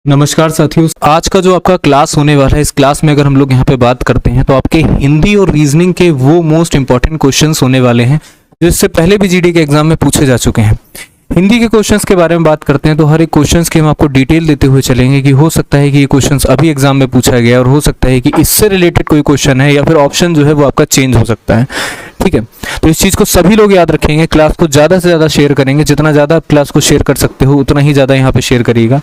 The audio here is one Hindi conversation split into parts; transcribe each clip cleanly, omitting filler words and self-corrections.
नमस्कार साथियों, आज का जो आपका क्लास होने वाला है, इस क्लास में अगर हम लोग यहाँ पे बात करते हैं तो आपके हिंदी और रीजनिंग के वो मोस्ट इंपॉर्टेंट क्वेश्चंस होने वाले हैं जो इससे पहले भी जीडी के एग्जाम में पूछे जा चुके हैं। हिंदी के क्वेश्चंस के बारे में बात करते हैं तो हर एक क्वेश्चंस की हम आपको डिटेल देते हुए चलेंगे कि हो सकता है कि ये क्वेश्चंस अभी एग्जाम में पूछा गया और हो सकता है कि इससे रिलेटेड कोई क्वेश्चन है या फिर ऑप्शन जो है वो आपका चेंज हो सकता है। ठीक है, तो इस चीज़ को सभी लोग याद रखेंगे। क्लास को ज़्यादा से ज़्यादा शेयर करेंगे, जितना ज़्यादा आप क्लास को शेयर कर सकते हो उतना ही ज़्यादा यहाँ पे शेयर करिएगा।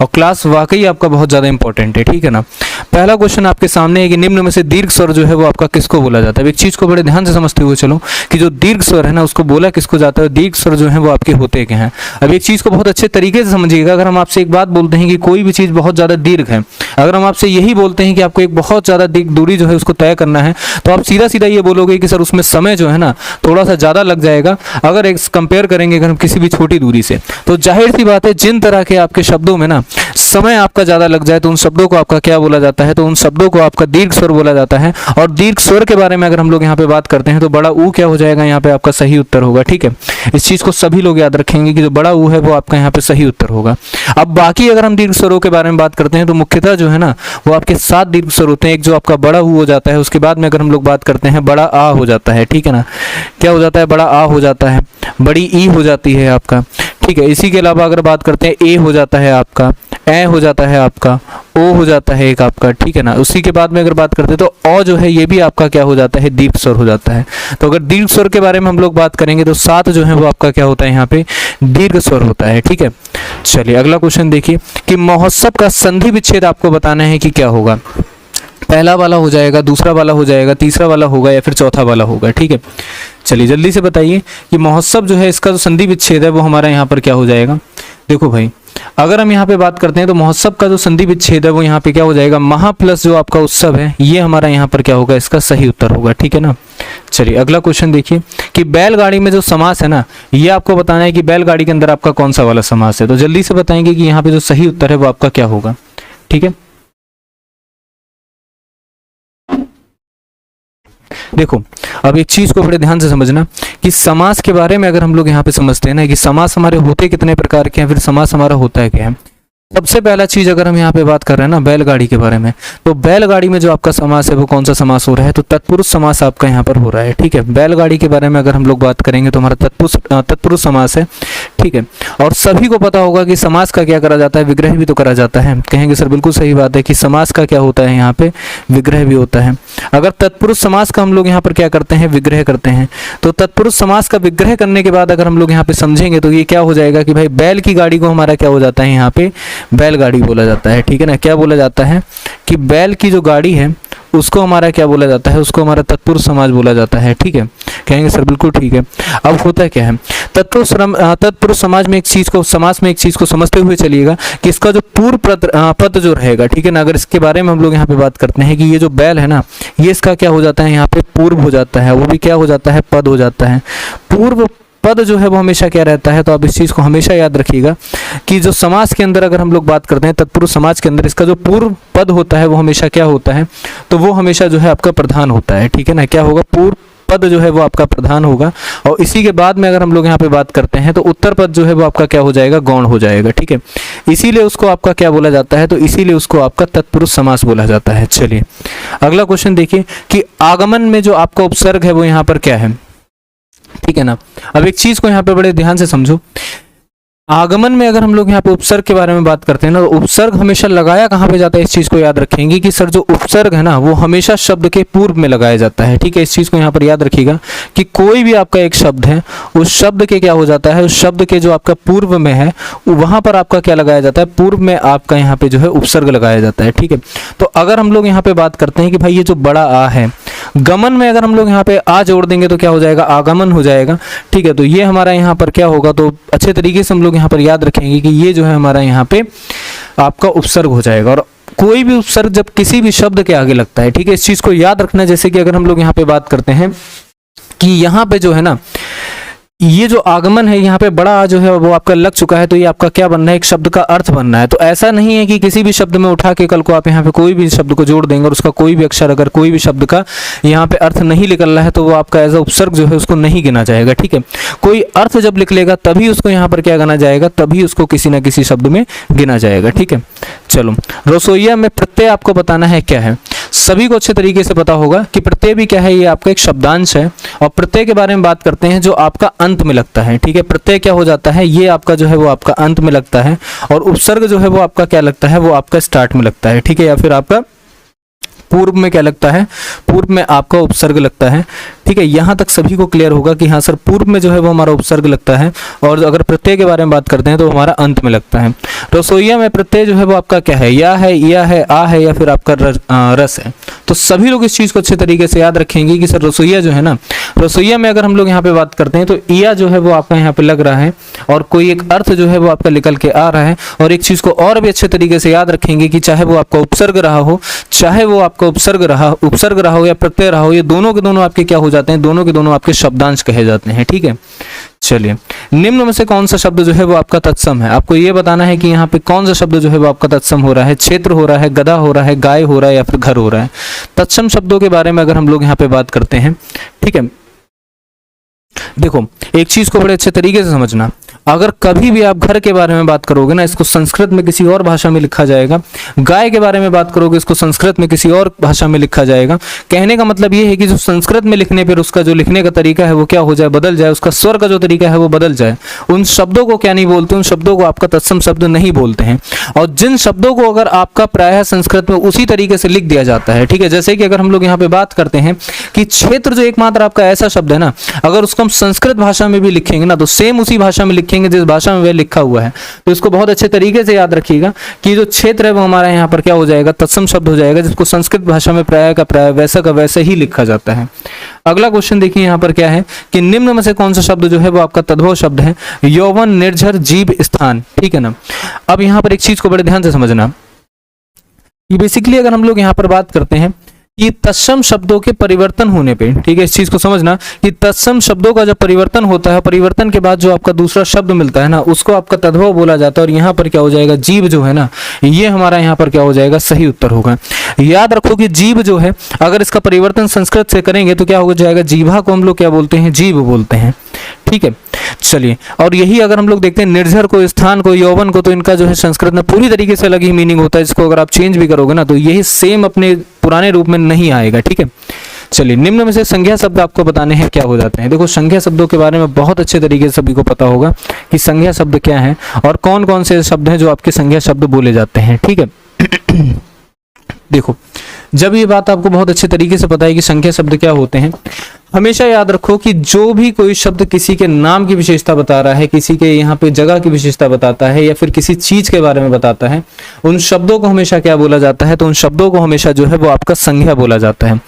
और क्लास वाकई आपका बहुत ज़्यादा इंपॉर्टेंट है, ठीक है ना। पहला क्वेश्चन आपके सामने है कि निम्न में से दीर्घ स्वर जो है वो आपका किसको बोला जाता है। एक चीज़ को बड़े ध्यान से समझते हुए चलो कि जो दीर्घ स्वर है ना उसको बोला किसको जाता है, दीर्घ स्वर जो है वो आपके होते क्या हैं। अब एक चीज़ को बहुत अच्छे तरीके से समझिएगा। अगर हम आपसे एक बात बोलते हैं कि कोई भी चीज़ बहुत ज़्यादा दीर्घ है, अगर हम आपसे यही बोलते हैं कि आपको एक बहुत ज़्यादा दूरी जो है उसको तय करना है, तो आप सीधा सीधा ये बोलोगे कि सर उसमें समय जो है ना थोड़ा सा ज़्यादा लग जाएगा अगर एक कंपेयर करेंगे अगर हम किसी भी छोटी दूरी से। तो जाहिर सी बात है जिन तरह के आपके शब्दों में ना समय आपका ज़्यादा लग जाए तो उन शब्दों को आपका क्या बोला जाता है, तो उन शब्दों को आपका दीर्घ स्वर बोला जाता है। और दीर्घ स्वर के बारे में अगर हम लोग यहाँ पे बात करते हैं तो बड़ा ऊ क्या हो जाएगा, यहाँ पे आपका सही उत्तर होगा। ठीक है, इस चीज़ को सभी लोग याद रखेंगे कि जो बड़ा ऊ है वो आपका यहाँ पे सही उत्तर होगा। अब बाकी अगर हम दीर्घ स्वरों के बारे में बात करते हैं तो मुख्यतः जो है ना वो आपके 7 दीर्घ स्वर होते हैं। एक जो आपका बड़ा ऊ हो जाता है, उसके बाद में अगर हम लोग बात करते हैं बड़ा आ हो जाता है। ठीक है ना, क्या हो जाता है, बड़ा आ हो जाता है, बड़ी ई हो जाती है आपका। ठीक है, इसी के अलावा अगर बात करते हैं ए हो जाता है आपका, ए हो जाता है आपका, ओ हो जाता है एक आपका। ठीक है ना, उसी के बाद में अगर बात करते हैं तो अ जो है ये भी आपका क्या हो जाता है, दीर्घ स्वर हो जाता है। तो अगर दीर्घ स्वर के बारे में हम लोग बात करेंगे तो 7 जो है वो आपका क्या होता है, यहाँ पे दीर्घ स्वर होता है। ठीक है, चलिए अगला क्वेश्चन देखिए कि महोत्सव का संधि विच्छेद आपको बताना है कि क्या होगा। पहला वाला हो जाएगा, दूसरा वाला हो जाएगा, तीसरा वाला होगा या फिर चौथा वाला होगा। ठीक है, चलिए जल्दी से बताइए कि महोत्सव जो है इसका जो संधि विच्छेद है वो हमारा यहाँ पर क्या हो जाएगा। देखो भाई, अगर हम यहाँ पे बात करते हैं तो महोत्सव का जो संधि विच्छेद है वो यहाँ पे क्या हो जाएगा, महा प्लस जो आपका उत्सव है ये हमारा यहाँ पर क्या होगा, इसका सही उत्तर होगा। ठीक है ना, चलिए अगला क्वेश्चन देखिए कि बैलगाड़ी में जो समास है ना ये आपको बताना है कि बैलगाड़ी के अंदर आपका कौन सा वाला समास है। तो जल्दी से बताएंगे कि यहाँ पे जो सही उत्तर है वो आपका क्या होगा। ठीक है, देखो अब एक चीज को बड़े ध्यान से समझना कि समास के बारे में अगर हम लोग यहाँ पे समझते हैं ना कि समास हमारे होते कितने प्रकार के हैं, फिर समास हमारा होता है क्या है। सबसे पहला चीज अगर हम यहाँ पे बात कर रहे हैं ना बैलगाड़ी के बारे में, तो बैलगाड़ी में जो आपका समास है वो कौन सा समास हो रहा है, तो तत्पुरुष समास आपका यहाँ पर हो रहा है। ठीक है, बैलगाड़ी के बारे में अगर हम लोग बात करेंगे तो हमारा तत्पुरुष समास है। ठीक है, और सभी को पता होगा कि समास का क्या करा जाता है, विग्रह भी तो करा जाता है। कहेंगे सर बिल्कुल सही बात है कि समास का क्या होता है, यहाँ पे विग्रह भी होता है। अगर तत्पुरुष समास का हम लोग यहाँ पर क्या करते हैं, विग्रह करते हैं, तो तत्पुरुष समास का विग्रह करने के बाद अगर हम लोग यहाँ पे समझेंगे तो ये क्या हो जाएगा कि भाई बैल की गाड़ी को हमारा क्या हो जाता है, यहाँ पे बैलगाड़ी बोला जाता है। ठीक है ना, क्या बोला जाता है कि बैल की जो गाड़ी है उसको हमारा क्या बोला जाता है, उसको हमारा तत्पुरुष समास बोला जाता है। ठीक है, कहेंगे सर बिल्कुल ठीक है। अब होता क्या है, तत्पुरुष समाज में एक चीज को, समास में एक चीज को समझते हुए चलिएगा कि इसका जो पूर्व पद जो रहेगा, ठीक है ना, अगर इसके बारे में हम लोग यहाँ पे बात करते हैं कि ये जो बैल है ना ये इसका क्या हो जाता है, यहाँ पे पूर्व हो जाता है, वो भी क्या हो जाता है, पद हो जाता है। पूर्व पद जो है वो हमेशा क्या रहता है, तो आप इस चीज को हमेशा याद रखिएगा कि जो समाज के अंदर अगर हम लोग बात करते हैं तत्पुरुष समाज के अंदर इसका जो पूर्व पद होता है वो हमेशा क्या होता है, तो वो हमेशा जो है आपका प्रधान होता है। ठीक है ना, क्या होगा, पूर्व पद जो है वो आपका प्रधान होगा। और इसी के बाद में अगर हम लोग यहाँ पे बात करते हैं तो उत्तर पद जो है वो आपका क्या हो जाएगा, गौण हो जाएगा। ठीक है, इसीलिए उसको आपका क्या बोला जाता है, तो इसीलिए उसको आपका तत्पुरुष समास बोला जाता है। चलिए अगला क्वेश्चन देखिए कि आगमन में जो आपका उपसर्ग है वो यहाँ पर क्या है। ठीक है ना, अब एक चीज को यहाँ पे बड़े ध्यान से समझो, आगमन में अगर हम लोग यहाँ पे उपसर्ग के बारे में बात करते हैं ना तो उपसर्ग हमेशा लगाया कहाँ पे जाता है, इस चीज को याद रखेंगे कि सर जो उपसर्ग है ना वो हमेशा शब्द के पूर्व में लगाया जाता है। ठीक है, इस चीज को यहाँ पर याद रखिएगा कि कोई भी आपका एक शब्द है उस शब्द के क्या हो जाता है, उस शब्द के जो आपका पूर्व में है वहां पर आपका क्या लगाया जाता है, पूर्व में आपका यहाँ पे जो है उपसर्ग लगाया जाता है। ठीक है, तो अगर हम लोग यहाँ पे बात करते हैं कि भाई ये जो बड़ा आ है, गमन में अगर हम लोग यहाँ पे आ जोड़ देंगे तो क्या हो जाएगा, आगमन हो जाएगा। ठीक है, तो ये हमारा यहाँ पर क्या होगा, तो अच्छे तरीके से हम लोग यहाँ पर याद रखेंगे कि ये जो है हमारा यहाँ पे आपका उपसर्ग हो जाएगा। और कोई भी उपसर्ग जब किसी भी शब्द के आगे लगता है, ठीक है, इस चीज को याद रखना। जैसे कि अगर हम लोग यहाँ पे बात करते हैं कि यहाँ पे जो है ना ये जो आगमन है यहाँ पे बड़ा आ जो है वो आपका लग चुका है, तो ये आपका क्या बनना है, एक शब्द का अर्थ बनना है। तो ऐसा नहीं है कि किसी भी शब्द में उठा के कल को आप यहाँ पे कोई भी शब्द को जोड़ देंगे और उसका कोई भी अक्षर अगर कोई भी शब्द का यहाँ पे अर्थ नहीं निकल रहा है तो वो आपका एज अ उपसर्ग जो है उसको नहीं गिना जाएगा। ठीक है, कोई अर्थ जब निकलेगा तभी उसको यहाँ पर क्या गिना जाएगा, तभी उसको किसी ना किसी शब्द में गिना जाएगा। ठीक है, चलो, रसोइया में प्रत्यय आपको बताना है क्या है। सभी को अच्छे तरीके से पता होगा कि प्रत्यय भी क्या है, ये आपका एक शब्दांश है। और प्रत्यय के बारे में बात करते हैं जो आपका अंत में लगता है, ठीक है। प्रत्यय क्या हो जाता है, ये आपका जो है वो आपका अंत में लगता है, और उपसर्ग जो है वो आपका क्या लगता है, वो आपका स्टार्ट में लगता है, ठीक है, या फिर आपका पूर्व में क्या लगता है, पूर्व में आपका उपसर्ग लगता है, ठीक है। यहाँ तक सभी को क्लियर होगा कि हाँ सर, पूर्व में जो है वो हमारा उपसर्ग लगता है, और अगर प्रत्यय के बारे में बात करते हैं तो हमारा अंत में लगता है। रसोइया में प्रत्यय जो है वो आपका क्या है, या है, आ है, या फिर आपका रस है। तो सभी लोग इस चीज़ को अच्छे तरीके से याद रखेंगे कि सर रसोइया जो है ना, रसोइया में अगर हम लोग यहाँ पे बात करते हैं तो या जो है वो आपका यहाँ पे लग रहा है, और कोई एक अर्थ जो है वो आपका निकल के आ रहा है। और एक चीज़ को और भी अच्छे तरीके से याद रखेंगे कि चाहे वो आपका उपसर्ग रहा हो, चाहे वो आपका उपसर्ग रहा हो या प्रत्यय रहा हो, ये दोनों के दोनों आपके क्या हो जाते हैं, दोनों के दोनों आपके शब्दांश कहे जाते हैं, ठीक है। चलिए, निम्न में से कौन सा शब्द जो है वो आपका तत्सम है। आपको ये बताना है कि यहाँ पे कौन सा शब्द जो है वो आपका तत्सम हो रहा है। क्षेत्र हो रहा है, गधा हो रहा है, गाय हो रहा है, या फिर घर हो रहा है। तत्सम शब्दों के बारे में अगर हम लोग यहाँ पे बात करते हैं, ठीक है, देखो एक चीज को बड़े अच्छे तरीके से समझना। अगर कभी भी आप घर के बारे में बात करोगे ना, इसको संस्कृत में किसी और भाषा में लिखा जाएगा। गाय के बारे में बात करोगे, इसको संस्कृत में किसी और भाषा में लिखा जाएगा। कहने का मतलब ये है कि जो संस्कृत में लिखने पर उसका जो लिखने का तरीका है वो क्या हो जाए, बदल जाए, उसका स्वर का जो तरीका है वो बदल जाए। उन शब्दों को क्या नहीं बोलते, उन शब्दों को आपका तत्सम शब्द नहीं बोलते हैं। और जिन शब्दों को अगर आपका प्रायः संस्कृत में उसी तरीके से लिख दिया जाता है, ठीक है, जैसे कि अगर हम लोग यहाँ पे बात करते हैं कि क्षेत्र जो एकमात्र आपका ऐसा शब्द है ना, अगर उसको हम संस्कृत भाषा में भी लिखेंगे ना, तो सेम उसी भाषा में लिखेंगे जिस भाषा में वह लिखा हुआ है। तो इसको बहुत अच्छे तरीके से याद रखिएगा कि जो क्षेत्र है वो हमारा यहाँ पर क्या हो जाएगा, तत्सम शब्द हो जाएगा, जिसको संस्कृत भाषा में प्राय का प्राय, वैसा का वैसा ही लिखा जाता है। अगला क्वेश्चन देखिए यहाँ पर क्या है कि निम्न में से कौन सा शब्द जो है वो आपका तद्भव शब्द है। यौवन, निर्झर, जीव, स्थान, ठीक है ना। अब यहाँ पर एक चीज को बड़े ध्यान से समझना, ये बेसिकली अगर हम लोग यहाँ पर बात करते हैं कि तत्सम शब्दों के परिवर्तन होने पे, ठीक है, इस चीज को समझना कि तत्सम शब्दों का जब परिवर्तन होता है, परिवर्तन के बाद जो आपका दूसरा शब्द मिलता है ना, उसको आपका तद्भव बोला जाता है। और यहाँ पर क्या हो जाएगा, जीव जो है ना, ये हमारा यहाँ पर क्या हो जाएगा, सही उत्तर होगा। याद रखो कि जीव जो है, अगर इसका परिवर्तन संस्कृत से करेंगे तो क्या हो जाएगा, जीभा को हम लोग क्या बोलते हैं, जीव बोलते हैं, ठीक है। चलिए, और यही अगर हम लोग देखते हैं निर्झर को, स्थान को, यौवन को, तो इनका जो है संस्कृत में पूरी तरीके से अलग ही मीनिंग होता है। इसको अगर आप चेंज भी करोगे ना तो यही सेम अपने पुराने रूप में नहीं आएगा, ठीक है। चलिए, निम्न में से संज्ञा शब्द आपको बताने हैं क्या हो जाते हैं। देखो, संज्ञा शब्दों के बारे में बहुत अच्छे तरीके से सभी को पता होगा कि संज्ञा शब्द क्या है और कौन कौन से शब्द हैं जो आपके संज्ञा शब्द बोले जाते हैं, ठीक है। देखो, जब ये बात आपको बहुत अच्छे तरीके से पता है कि संख्या शब्द क्या होते हैं, हमेशा याद रखो कि जो भी कोई शब्द किसी के नाम की विशेषता बता रहा है, किसी के यहाँ पे जगह की विशेषता बताता है, या फिर किसी चीज के बारे में बताता है, उन शब्दों को हमेशा क्या बोला जाता है, तो उन शब्दों को हमेशा जो है वो आपका संज्ञा बोला जाता है।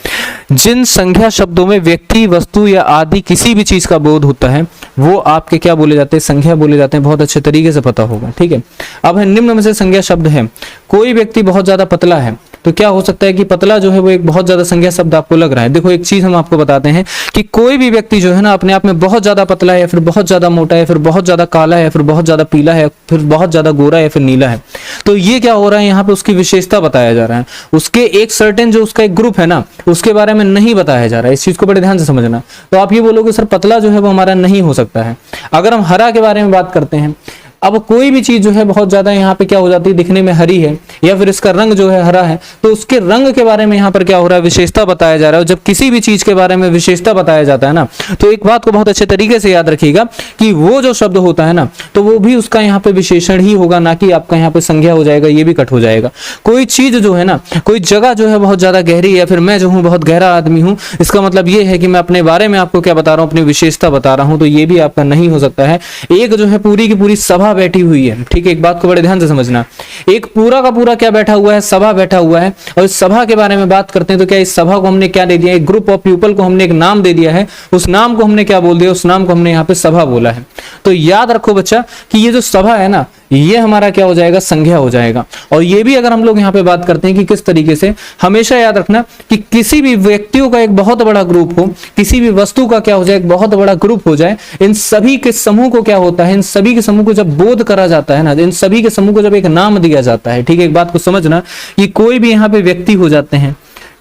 जिन संज्ञा शब्दों में व्यक्ति, वस्तु या आदि किसी भी चीज का बोध होता है वो आपके क्या बोले जाते हैं, संज्ञा बोले जाते हैं। बहुत अच्छे तरीके से पता होगा, ठीक है। अब है निम्न में से संज्ञा शब्द है। कोई व्यक्ति बहुत ज्यादा पतला है, तो क्या हो सकता है कि पतला जो है वो एक बहुत ज्यादा संज्ञा शब्द आपको लग रहा है। देखो, एक चीज हम आपको बताते हैं कि कोई भी व्यक्ति जो है ना अपने आप में बहुत ज्यादा पतला है, या फिर बहुत ज्यादा मोटा है, फिर बहुत ज्यादा काला है, फिर बहुत ज्यादा पीला है, फिर बहुत ज्यादा गोरा है, फिर नीला है, तो ये क्या हो रहा है, यहाँ पे उसकी विशेषता बताया जा रहा है। उसके एक सर्टेन जो उसका एक ग्रुप है ना, उसके बारे में नहीं बताया जा रहा है। इस चीज को बड़े ध्यान से समझना। तो आप ये बोलोगे सर पतला जो है वो हमारा नहीं हो सकता है। अगर हम हरा के बारे में बात करते हैं, अब कोई भी चीज जो है बहुत ज्यादा यहाँ पे क्या हो जाती है, दिखने में हरी है या फिर इसका रंग जो है हरा है, तो उसके रंग के बारे में यहाँ पर क्या हो रहा है, विशेषता बताया जा रहा है। जब किसी भी चीज के बारे में विशेषता बताया जाता है ना, तो एक बात को बहुत अच्छे तरीके से याद रखिएगा कि वो जो शब्द होता है ना, तो वो भी उसका यहाँ पे विशेषण ही होगा, ना कि आपका यहाँ पे संज्ञा हो जाएगा, ये भी कट हो जाएगा। कोई चीज जो है ना, कोई जगह जो है बहुत ज्यादा गहरी है, या फिर मैं जो हूँ बहुत गहरा आदमी हूँ, इसका मतलब ये है कि मैं अपने बारे में आपको क्या बता रहा हूँ, अपनी विशेषता बता रहा हूँ, तो ये भी आपका नहीं हो सकता है। एक जो है पूरी की पूरी सभा बैठी हुई है, ठीक है, एक बात को बड़े ध्यान से समझना। एक पूरा का पूरा क्या बैठा हुआ है, सभा बैठा हुआ है। और इस सभा के बारे में बात करते हैं तो क्या इस सभा को हमने क्या दे दिया, एक ग्रुप ऑफ पीपल को हमने एक नाम दे दिया है। उस नाम को हमने क्या बोल दिया, उस नाम को हमने यहाँ पे सभा बोला है। तो याद रखो बच्चा कि ये जो सभा है ना, ये हमारा क्या हो जाएगा, संज्ञा हो जाएगा। और ये भी अगर हम लोग यहाँ पे बात करते हैं कि किस तरीके से, हमेशा याद रखना कि किसी भी व्यक्तियों का एक बहुत बड़ा ग्रुप हो, किसी भी वस्तु का क्या हो जाए, एक बहुत बड़ा ग्रुप हो जाए, इन सभी के समूह को क्या होता है, इन सभी के समूह को जब बोध करा जाता है ना, इन सभी के समूह को जब एक नाम दिया जाता है, ठीक है, एक बात को समझना कि कोई भी यहाँ पे व्यक्ति हो जाते हैं,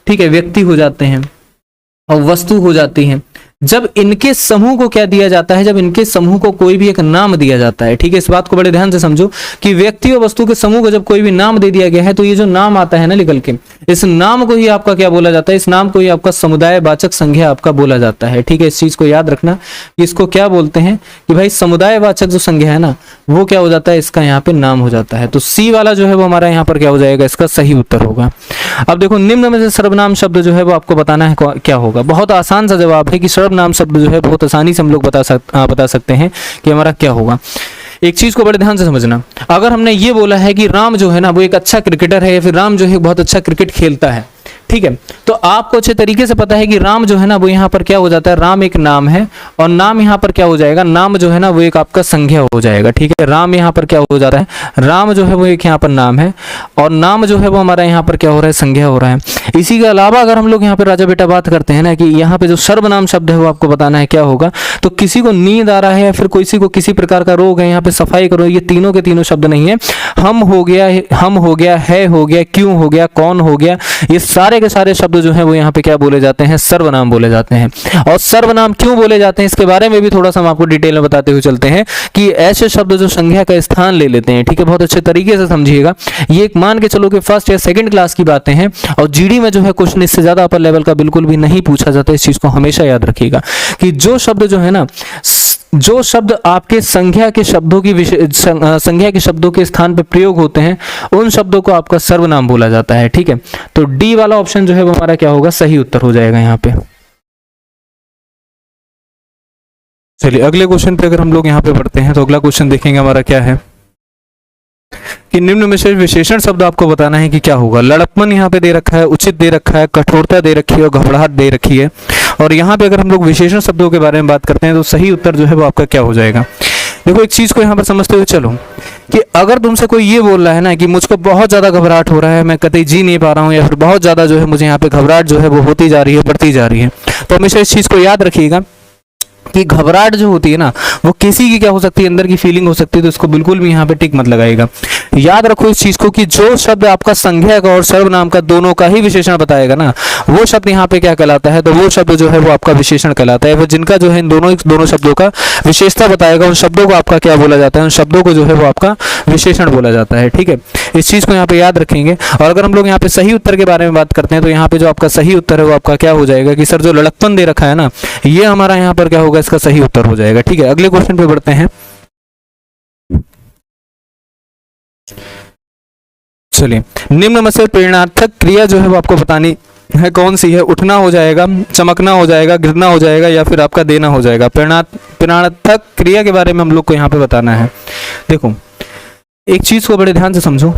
ठीक है, व्यक्ति हो जाते हैं और वस्तु हो जाती है, जब इनके समूह को क्या दिया जाता है, जब इनके समूह को कोई भी एक नाम दिया जाता है, ठीक है, इस बात को बड़े ध्यान से समझो कि व्यक्ति और वस्तु के समूह को जब कोई भी नाम दे दिया गया है तो ये जो नाम आता है ना निकल के, इस नाम को ही आपका क्या बोला जाता है, इस नाम को ही आपका समुदाय वाचक संज्ञा आपका बोला जाता है। ठीक है, इस चीज को याद रखना कि इसको क्या बोलते हैं कि भाई समुदाय वाचक जो संज्ञा है ना वो क्या हो जाता है, इसका यहाँ पे नाम हो जाता है। तो सी वाला जो है वो हमारा यहाँ पर क्या हो जाएगा, इसका सही उत्तर होगा। अब देखो निम्न में से सर्वनाम शब्द जो है वो आपको बताना है क्या होगा। बहुत आसान सा जवाब है कि सर्वनाम शब्द जो है बहुत आसानी से हम लोग बता सकते हैं कि हमारा क्या होगा। एक चीज को बड़े ध्यान से समझना, अगर हमने ये बोला है कि राम जो है ना वो एक अच्छा क्रिकेटर है या फिर राम जो है बहुत अच्छा क्रिकेट खेलता है, ठीक है, तो आपको अच्छे तरीके से पता है कि राम जो है ना वो यहाँ पर क्या हो जाता है, राम एक नाम है और नाम यहाँ पर क्या हो जाएगा, नाम जो है ना वो एक आपका संज्ञा हो जाएगा। ठीक है, राम यहाँ पर क्या हो जाता है, राम जो है वो एक यहाँ पर नाम है और नाम जो है वो हमारा यहाँ पर क्या हो रहा है, संज्ञा हो रहा है। इसी के अलावा अगर हम लोग यहाँ पे राजा बेटा बात करते हैं ना कि यहाँ पे जो सर्वनाम शब्द है वो आपको बताना है क्या होगा, तो किसी को नींद आ रहा है या फिर किसी को किसी प्रकार का रोग है, यहाँ पे सफाई करो, ये तीनों के तीनों शब्द नहीं है। हम हो गया, है हो गया, क्यों हो गया, कौन हो गया, ये सारे के सारे शब्द जो है वो यहाँ पे क्या बोले जाते हैं, सर्वनाम बोले जाते हैं। और सर्वनाम क्यों बोले जाते हैं इसके बारे में भी थोड़ा सा हम आपको डिटेल में बताते हुए चलते हैं कि ऐसे शब्द जो संज्ञा का स्थान ले लेते हैं, ठीक है, बहुत अच्छे तरीके से समझिएगा। ये एक मान के चलो कि फर्स्ट या सेकंड क्लास की बातें हैं और जीडी में जो है क्वेश्चन इससे ज्यादा अपर लेवल का बिल्कुल भी नहीं पूछा जाता। इस चीज को हमेशा याद रखिएगा कि जो शब्द जो है ना, जो शब्द आपके संज्ञा के शब्दों की संज्ञा के शब्दों के स्थान पर प्रयोग होते हैं उन शब्दों को आपका सर्वनाम बोला जाता है। ठीक है, तो डी वाला ऑप्शन जो है वो हमारा क्या होगा, सही उत्तर हो जाएगा यहाँ पे। चलिए अगले क्वेश्चन पे अगर हम लोग यहाँ पे बढ़ते हैं तो अगला क्वेश्चन देखेंगे हमारा क्या है कि निम्न में से विशेषण शब्द आपको बताना है कि क्या होगा। लड़कपन यहाँ पे दे रखा है, उचित दे रखा है, कठोरता दे रखी है और घबराहट दे रखी है। और यहाँ पे अगर हम लोग विशेषण शब्दों के बारे में बात करते हैं तो सही उत्तर जो है वो आपका क्या हो जाएगा। देखो एक चीज को यहाँ पर समझते हुए चलो कि अगर तुमसे कोई ये बोल रहा है ना कि मुझको बहुत ज्यादा घबराहट हो रहा है, मैं कतई जी नहीं पा रहा हूँ, या फिर बहुत ज्यादा जो है मुझे यहाँ पे घबराहट जो है वो होती जा रही है, बढ़ती जा रही है, तो हमेशा इस चीज को याद रखिएगा कि घबराहट जो होती है ना वो किसी की क्या हो सकती है, अंदर की फीलिंग हो सकती है, तो इसको बिल्कुल भी यहाँ पे टिक मत लगाएगा। याद रखो इस चीज को कि जो शब्द आपका संज्ञा का और सर्वनाम का दोनों का ही विशेषण बताएगा ना वो शब्द यहाँ पे क्या कहलाता है, तो वो शब्द जो है वो आपका विशेषण कहलाता है। फिर जिनका जो है इन दोनों शब्दों का विशेषता बताएगा उन शब्दों को आपका क्या बोला जाता है, उन शब्दों को जो है वो आपका विशेषण बोला जाता है। ठीक है, इस चीज को यहाँ पे याद रखेंगे। और अगर हम लोग यहाँ पे सही उत्तर के बारे में बात करते हैं तो यहाँ पे जो आपका सही उत्तर है वो आपका क्या हो जाएगा कि सर जो लड़कपन दे रखा है ना ये हमारा यहाँ पर क्या होगा, इसका सही उत्तर हो जाएगा। ठीक है, अगले क्वेश्चन पे बढ़ते हैं। चलिए निम्न में से प्रेरणार्थक क्रिया जो है वो आपको बतानी है कौन सी है। उठना हो जाएगा, चमकना हो जाएगा, गिरना हो जाएगा या फिर आपका देना हो जाएगा। प्रेरणार्थक क्रिया के बारे में हम लोग को यहाँ पे बताना है। देखो एक चीज को बड़े ध्यान से समझो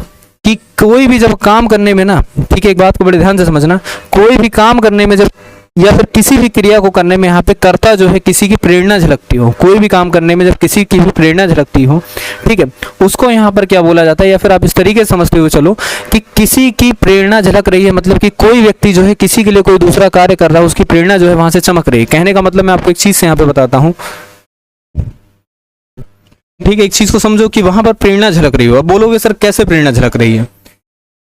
कि कोई भी जब काम करने में ना, ठीक है, एक बात को बड़े ध्यान से समझना, कोई भी काम करने में जब या फिर किसी भी क्रिया को करने में यहाँ पे कर्ता जो है किसी की प्रेरणा झलकती हो, कोई भी काम करने में जब किसी की भी प्रेरणा झलकती हो, ठीक है, उसको यहाँ पर क्या बोला जाता है, या फिर आप इस तरीके से समझते हुए चलो कि किसी की प्रेरणा झलक रही है, मतलब कि कोई व्यक्ति जो है किसी के लिए कोई दूसरा कार्य कर रहा है, उसकी प्रेरणा जो है वहां से चमक रही है। कहने का मतलब मैं आपको एक चीज से यहाँ पे बताता हूँ, ठीक है, एक चीज को समझो कि वहां पर प्रेरणा झलक रही हो। अब बोलोगे सर कैसे प्रेरणा झलक रही है,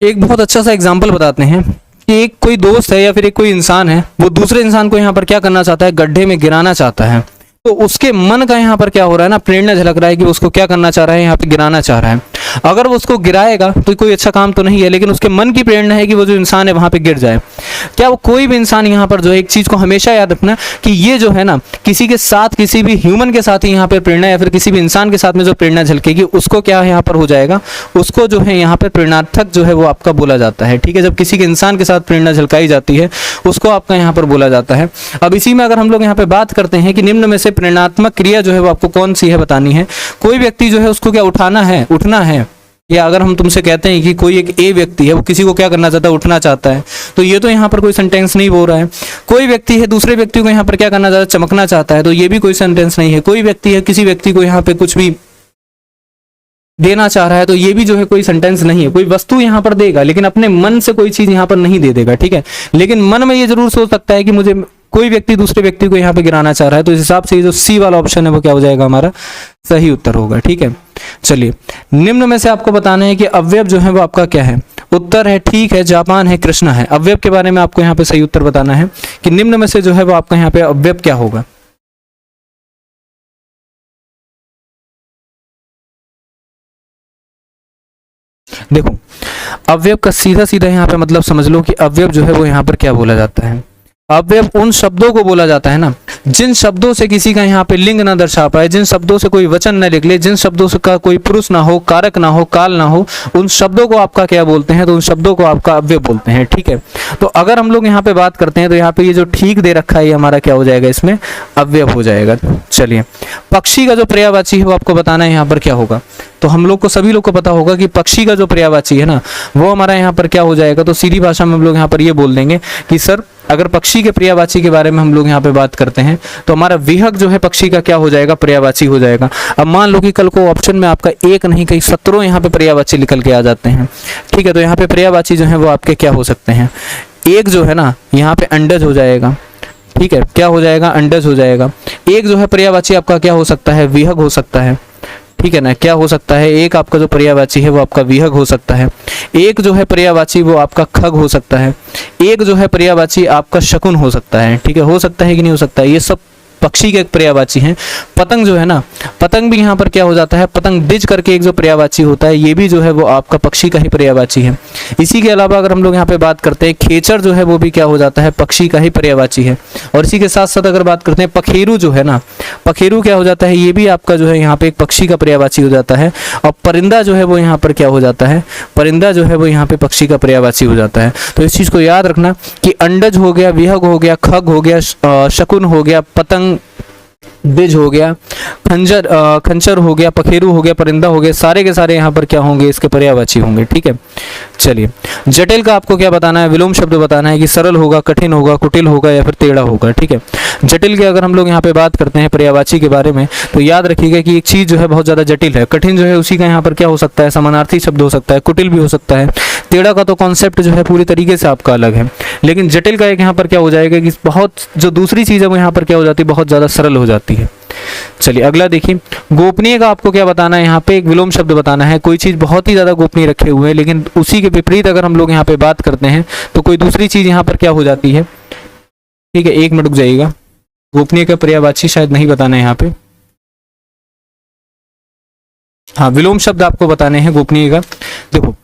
एक बहुत अच्छा सा एग्जाम्पल बताते हैं कि एक कोई दोस्त है या फिर एक कोई इंसान है, वो दूसरे इंसान को यहाँ पर क्या करना चाहता है, गड्ढे में गिराना चाहता है, तो उसके मन का यहाँ पर क्या हो रहा है ना, प्रेरणा झलक रहा है कि उसको क्या करना चाह रहा है, यहाँ पे गिराना चाह रहा है। अगर वो उसको गिराएगा तो कोई अच्छा काम तो नहीं है, लेकिन उसके मन की प्रेरणा है कि वो जो इंसान है वहां पे गिर जाए। क्या वो कोई भी इंसान यहाँ पर जो है, एक चीज को हमेशा याद रखना कि ये जो है ना किसी के साथ, किसी भी ह्यूमन के साथ ही यहाँ पे प्रेरणा या फिर किसी भी इंसान के साथ में जो प्रेरणा झलकेगी उसको क्या यहाँ पर हो जाएगा, उसको जो है यहाँ पर प्रेरणार्थक जो है वो आपका बोला जाता है। ठीक है, जब किसी के इंसान के साथ प्रेरणा झलकाई जाती है उसको आपका यहाँ पर बोला जाता है। अब इसी में अगर हम लोग यहाँ पे बात करते हैं कि निम्न में से प्रेरणात्मक क्रिया जो है वो आपको कौन सी है बतानी है। कोई व्यक्ति जो है उसको क्या उठाना है, उठना है, या अगर हम तुमसे कहते हैं कि कोई एक ए व्यक्ति है वो किसी को क्या करना चाहता है, उठना चाहता है, तो ये तो यहाँ पर कोई सेंटेंस नहीं बोल रहा है। कोई व्यक्ति है दूसरे व्यक्ति को यहाँ पर क्या करना चाहता है, चमकना चाहता है, तो ये भी कोई सेंटेंस नहीं है। कोई व्यक्ति है किसी व्यक्ति को यहाँ पे कुछ भी देना चाह रहा है, तो ये भी जो है कोई सेंटेंस नहीं है। कोई वस्तु यहाँ पर देगा लेकिन अपने मन से कोई चीज यहाँ पर नहीं दे देगा। ठीक है, लेकिन मन में ये जरूर सोच सकता है कि मुझे कोई व्यक्ति दूसरे व्यक्ति को यहाँ पे गिराना चाह रहा है, तो इस हिसाब से ये जो सी वाला ऑप्शन है वो क्या हो जाएगा, हमारा सही उत्तर होगा। ठीक है, चलिए निम्न में से आपको बताना है कि अवयव जो है वो आपका क्या है, उत्तर है ठीक है, जापान है, कृष्णा है। अव्यय के बारे में आपको यहाँ पे सही उत्तर बताना है कि निम्न में से जो है वो आपका यहाँ पे अव्यय क्या होगा। देखो अवयव का सीधा सीधा यहाँ पे मतलब समझ लो कि अवयव जो है वो यहाँ पर क्या बोला जाता है। अवयव उन शब्दों को बोला जाता है ना जिन शब्दों से किसी का यहाँ पे लिंग ना दर्शा पाए, जिन शब्दों से कोई वचन न निकले, जिन शब्दों से का कोई पुरुष ना हो, कारक ना हो, काल ना हो, उन शब्दों को आपका क्या बोलते हैं, तो उन शब्दों को आपका अव्यय बोलते हैं। ठीक है, तो अगर हम लोग यहाँ पे बात करते हैं तो यहाँ पे ये जो ठीक दे रखा है ये हमारा क्या हो जाएगा, इसमें अव्यय हो जाएगा। चलिए पक्षी का जो पर्यायवाची है वो आपको बताना है यहाँ पर क्या होगा। तो हम लोग को सभी लोग को पता होगा कि पक्षी का जो पर्यायवाची है ना वो हमारा यहाँ पर क्या हो जाएगा। तो सीधी भाषा में हम लोग यहाँ पर ये बोल देंगे कि सर अगर पक्षी के पर्यायवाची के बारे में हम लोग यहाँ पे बात करते हैं तो हमारा विहग जो है पक्षी का क्या हो जाएगा, पर्यायवाची हो जाएगा। अब मान लो कि कल को ऑप्शन में आपका एक नहीं कई 17 यहाँ पे पर्यायवाची निकल के आ जाते हैं। ठीक है, तो यहाँ पे पर्यायवाची जो है वो आपके क्या हो सकते हैं। एक जो है ना यहाँ पे अंडज हो जाएगा। ठीक है, क्या हो जाएगा, अंडज हो जाएगा। एक जो है पर्यायवाची आपका क्या हो सकता है, विहग हो सकता है। ठीक है ना, क्या हो सकता है, एक आपका जो पर्यायवाची है वो आपका विहग हो सकता है। एक जो है पर्यायवाची वो आपका खग हो सकता है। एक जो है पर्यायवाची आपका शकुन हो सकता है। ठीक है, हो सकता है कि नहीं हो सकता है, ये सब पक्षी के एक पर्यायवाची हैं। पतंग जो है ना, पतंग भी यहाँ पर क्या हो जाता है, पतंग डिज करके एक जो पर्यायवाची होता है ये भी जो है वो आपका पक्षी का ही पर्यायवाची है। इसी के अलावा अगर हम लोग यहाँ पे बात करते हैं खेचर जो है वो भी क्या हो जाता है, पक्षी का ही पर्यायवाची है। और इसी के साथ साथ अगर बात करते हैं पखेरू जो है ना, पखेरू क्या हो जाता है, ये भी आपका जो है यहाँ पे एक पक्षी का पर्यायवाची हो जाता है। और परिंदा जो है वो यहाँ पर क्या हो जाता है, परिंदा जो है वो यहाँ पे पक्षी का पर्यायवाची हो जाता है। तो इस चीज़ को याद रखना कि अंडज हो गया, विहग हो गया, खग हो गया, शकुन हो गया, पतंग डिज हो गया, खंजर हो गया, पखेरू हो गया, परिंदा हो गया, सारे के सारे यहाँ पर क्या होंगे, इसके पर्यायवाची होंगे। ठीक है, चलिए जटिल का आपको क्या बताना है, विलोम शब्द बताना है कि सरल होगा, कठिन होगा, कुटिल होगा या फिर टेढ़ा होगा। ठीक है, जटिल के अगर हम लोग यहाँ पे बात करते हैं पर्यायवाची के बारे में तो याद रखिएगा कि एक चीज जो है बहुत ज्यादा जटिल है, कठिन जो है उसी का यहाँ पर क्या हो सकता है, समानार्थी शब्द हो सकता है, कुटिल भी हो सकता है। टेढ़ा का तो कॉन्सेप्ट जो है पूरी तरीके से आपका अलग है, लेकिन जटिल का एक यहाँ पर क्या हो जाएगा कि बहुत जो दूसरी चीज है वो यहाँ पर क्या हो जाती है, बहुत ज्यादा सरल हो जाती है। चलिए अगला देखिए, गोपनीय का आपको क्या बताना है, यहाँ पे एक विलोम शब्द बताना है। कोई चीज बहुत ही ज्यादा गोपनीय रखे हुए हैं लेकिन उसी के विपरीत अगर हम लोग यहाँ पे बात करते हैं तो कोई दूसरी चीज यहाँ पर क्या हो जाती है। ठीक है, एक मिनट रुक जाइएगा, गोपनीय का पर्यायवाची शायद नहीं बताना है यहाँ पे। हाँ, विलोम शब्द आपको बताने हैं गोपनीय का। देखो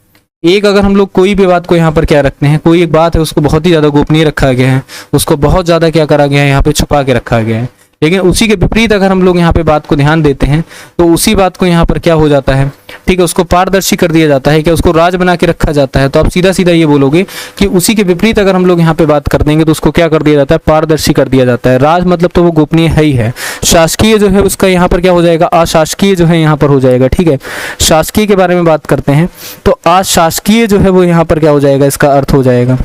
एक अगर हम लोग कोई भी बात को यहाँ पर क्या रखते हैं, कोई एक बात है उसको बहुत ही ज्यादा गोपनीय रखा गया है, उसको बहुत ज्यादा क्या करा गया है, यहाँ पे छुपा के रखा गया है। लेकिन उसी के विपरीत अगर हम लोग यहाँ पे बात को ध्यान देते हैं तो उसी बात को यहाँ पर क्या हो जाता है, ठीक है, उसको पारदर्शी कर दिया जाता है, क्या उसको राज बना के रखा जाता है। तो आप सीधा सीधा ये बोलोगे कि उसी के विपरीत अगर हम लोग यहाँ पे बात कर देंगे तो उसको क्या कर दिया जाता है, पारदर्शी कर दिया जाता है। राज मतलब तो वो गोपनीय है ही है। शासकीय जो है उसका यहाँ पर क्या हो जाएगा, अशासकीय जो है यहाँ पर हो जाएगा। ठीक है, शासकीय के बारे में बात करते हैं तो अशासकीय जो है वो यहाँ पर क्या हो जाएगा, इसका अर्थ हो जाएगा।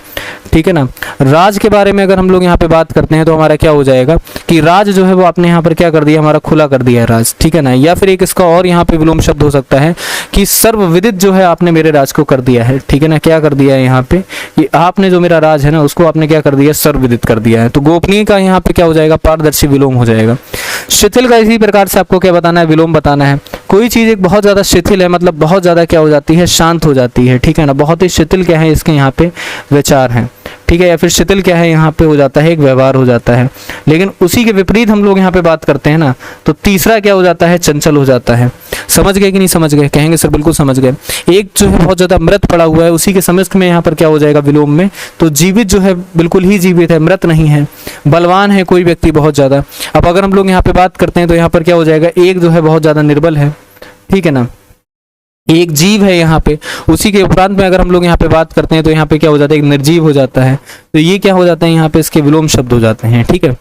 ठीक है ना, राज के बारे में अगर हम लोग यहाँ पे बात करते हैं तो हमारा क्या हो जाएगा कि राज जो है वो आपने यहाँ पर क्या कर दिया, हमारा खुला कर दिया है राज। ठीक है ना, या फिर एक इसका और यहाँ पे विलोम शब्द हो सकता है कि सर्वविदित जो है आपने मेरे राज को कर दिया है। ठीक है ना, क्या कर दिया है यहाँ पे कि आपने जो मेरा राज है ना उसको आपने क्या कर दिया, सर्वविदित कर दिया है। तो गोपनीय का यहाँ पे क्या हो जाएगा, पारदर्शी विलोम हो जाएगा। शिथिल का इसी प्रकार से आपको क्या बताना है, विलोम बताना है। कोई चीज एक बहुत ज्यादा शिथिल है मतलब बहुत ज्यादा क्या हो जाती है, शांत हो जाती है। ठीक है ना, बहुत ही शिथिल क्या है, इसके यहाँ पे विचार हैं। ठीक है, या फिर शिथिल क्या है, यहाँ पे हो जाता है एक व्यवहार हो जाता है। लेकिन उसी के विपरीत हम लोग यहाँ पे बात करते हैं ना तो तीसरा क्या हो जाता है, चंचल हो जाता है। समझ गए कि नहीं समझ गए, कहेंगे सर बिल्कुल समझ गए। एक जो है बहुत ज्यादा मृत पड़ा हुआ है उसी के समस्त में यहाँ पर क्या हो जाएगा, विलोम में। तो जीवित जो है बिल्कुल ही जीवित है, मृत नहीं है। बलवान है कोई व्यक्ति बहुत ज्यादा। अब अगर हम लोग यहाँ पे बात करते हैं तो यहाँ पर क्या हो जाएगा, एक जो है बहुत ज्यादा निर्बल है। ठीक है ना, एक जीव है यहाँ पे। उसी के उपरांत में अगर हम लोग यहाँ पे बात करते हैं तो यहाँ पे क्या हो जाता है, एक निर्जीव हो जाता है। तो ये क्या हो जाता है, यहाँ पे इसके विलोम शब्द हो जाते हैं। ठीक है,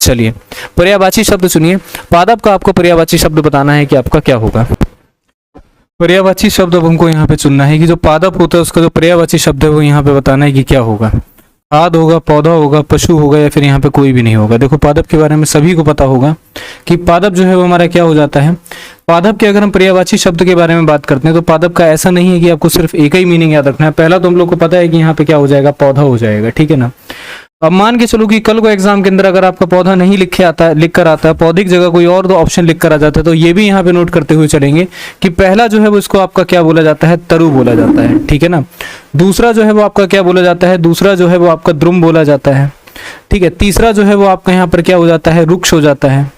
चलिए पर्यायवाची शब्द सुनिए। पादप का आपको पर्यायवाची शब्द बताना है कि आपका क्या होगा। पर्यायवाची शब्द अब हमको यहाँ पे चुनना है कि जो पादप होता है उसका जो पर्यायवाची शब्द है वो यहाँ पे बताना है कि क्या होगा। खाद होगा, पौधा होगा, पशु होगा या फिर यहाँ पे कोई भी नहीं होगा। देखो पादप के बारे में सभी को पता होगा कि पादप जो है वो हमारा क्या हो जाता है। पादप के अगर हम पर्यायवाची शब्द के बारे में बात करते हैं तो पादप का ऐसा नहीं है कि आपको सिर्फ एक ही मीनिंग याद रखना है। पहला तो हम लोग को पता है कि यहाँ पे क्या हो जाएगा, पौधा हो जाएगा। ठीक है ना, अब मान के चलो कि कल को एग्जाम के अंदर अगर आपका पौधा नहीं लिख कर आता है, पौधे की जगह कोई और दो ऑप्शन लिख कर आ जाता है, तो ये भी यहाँ पे नोट करते हुए चलेंगे कि पहला जो है वो इसको आपका क्या बोला जाता है, तरु बोला जाता है, ठीक है ना। दूसरा जो है वो आपका क्या बोला जाता है, दूसरा जो है वो आपका द्रुम बोला जाता है, ठीक है। तीसरा जो है वो आपका यहाँ पर क्या हो जाता है, रुक्ष हो जाता है,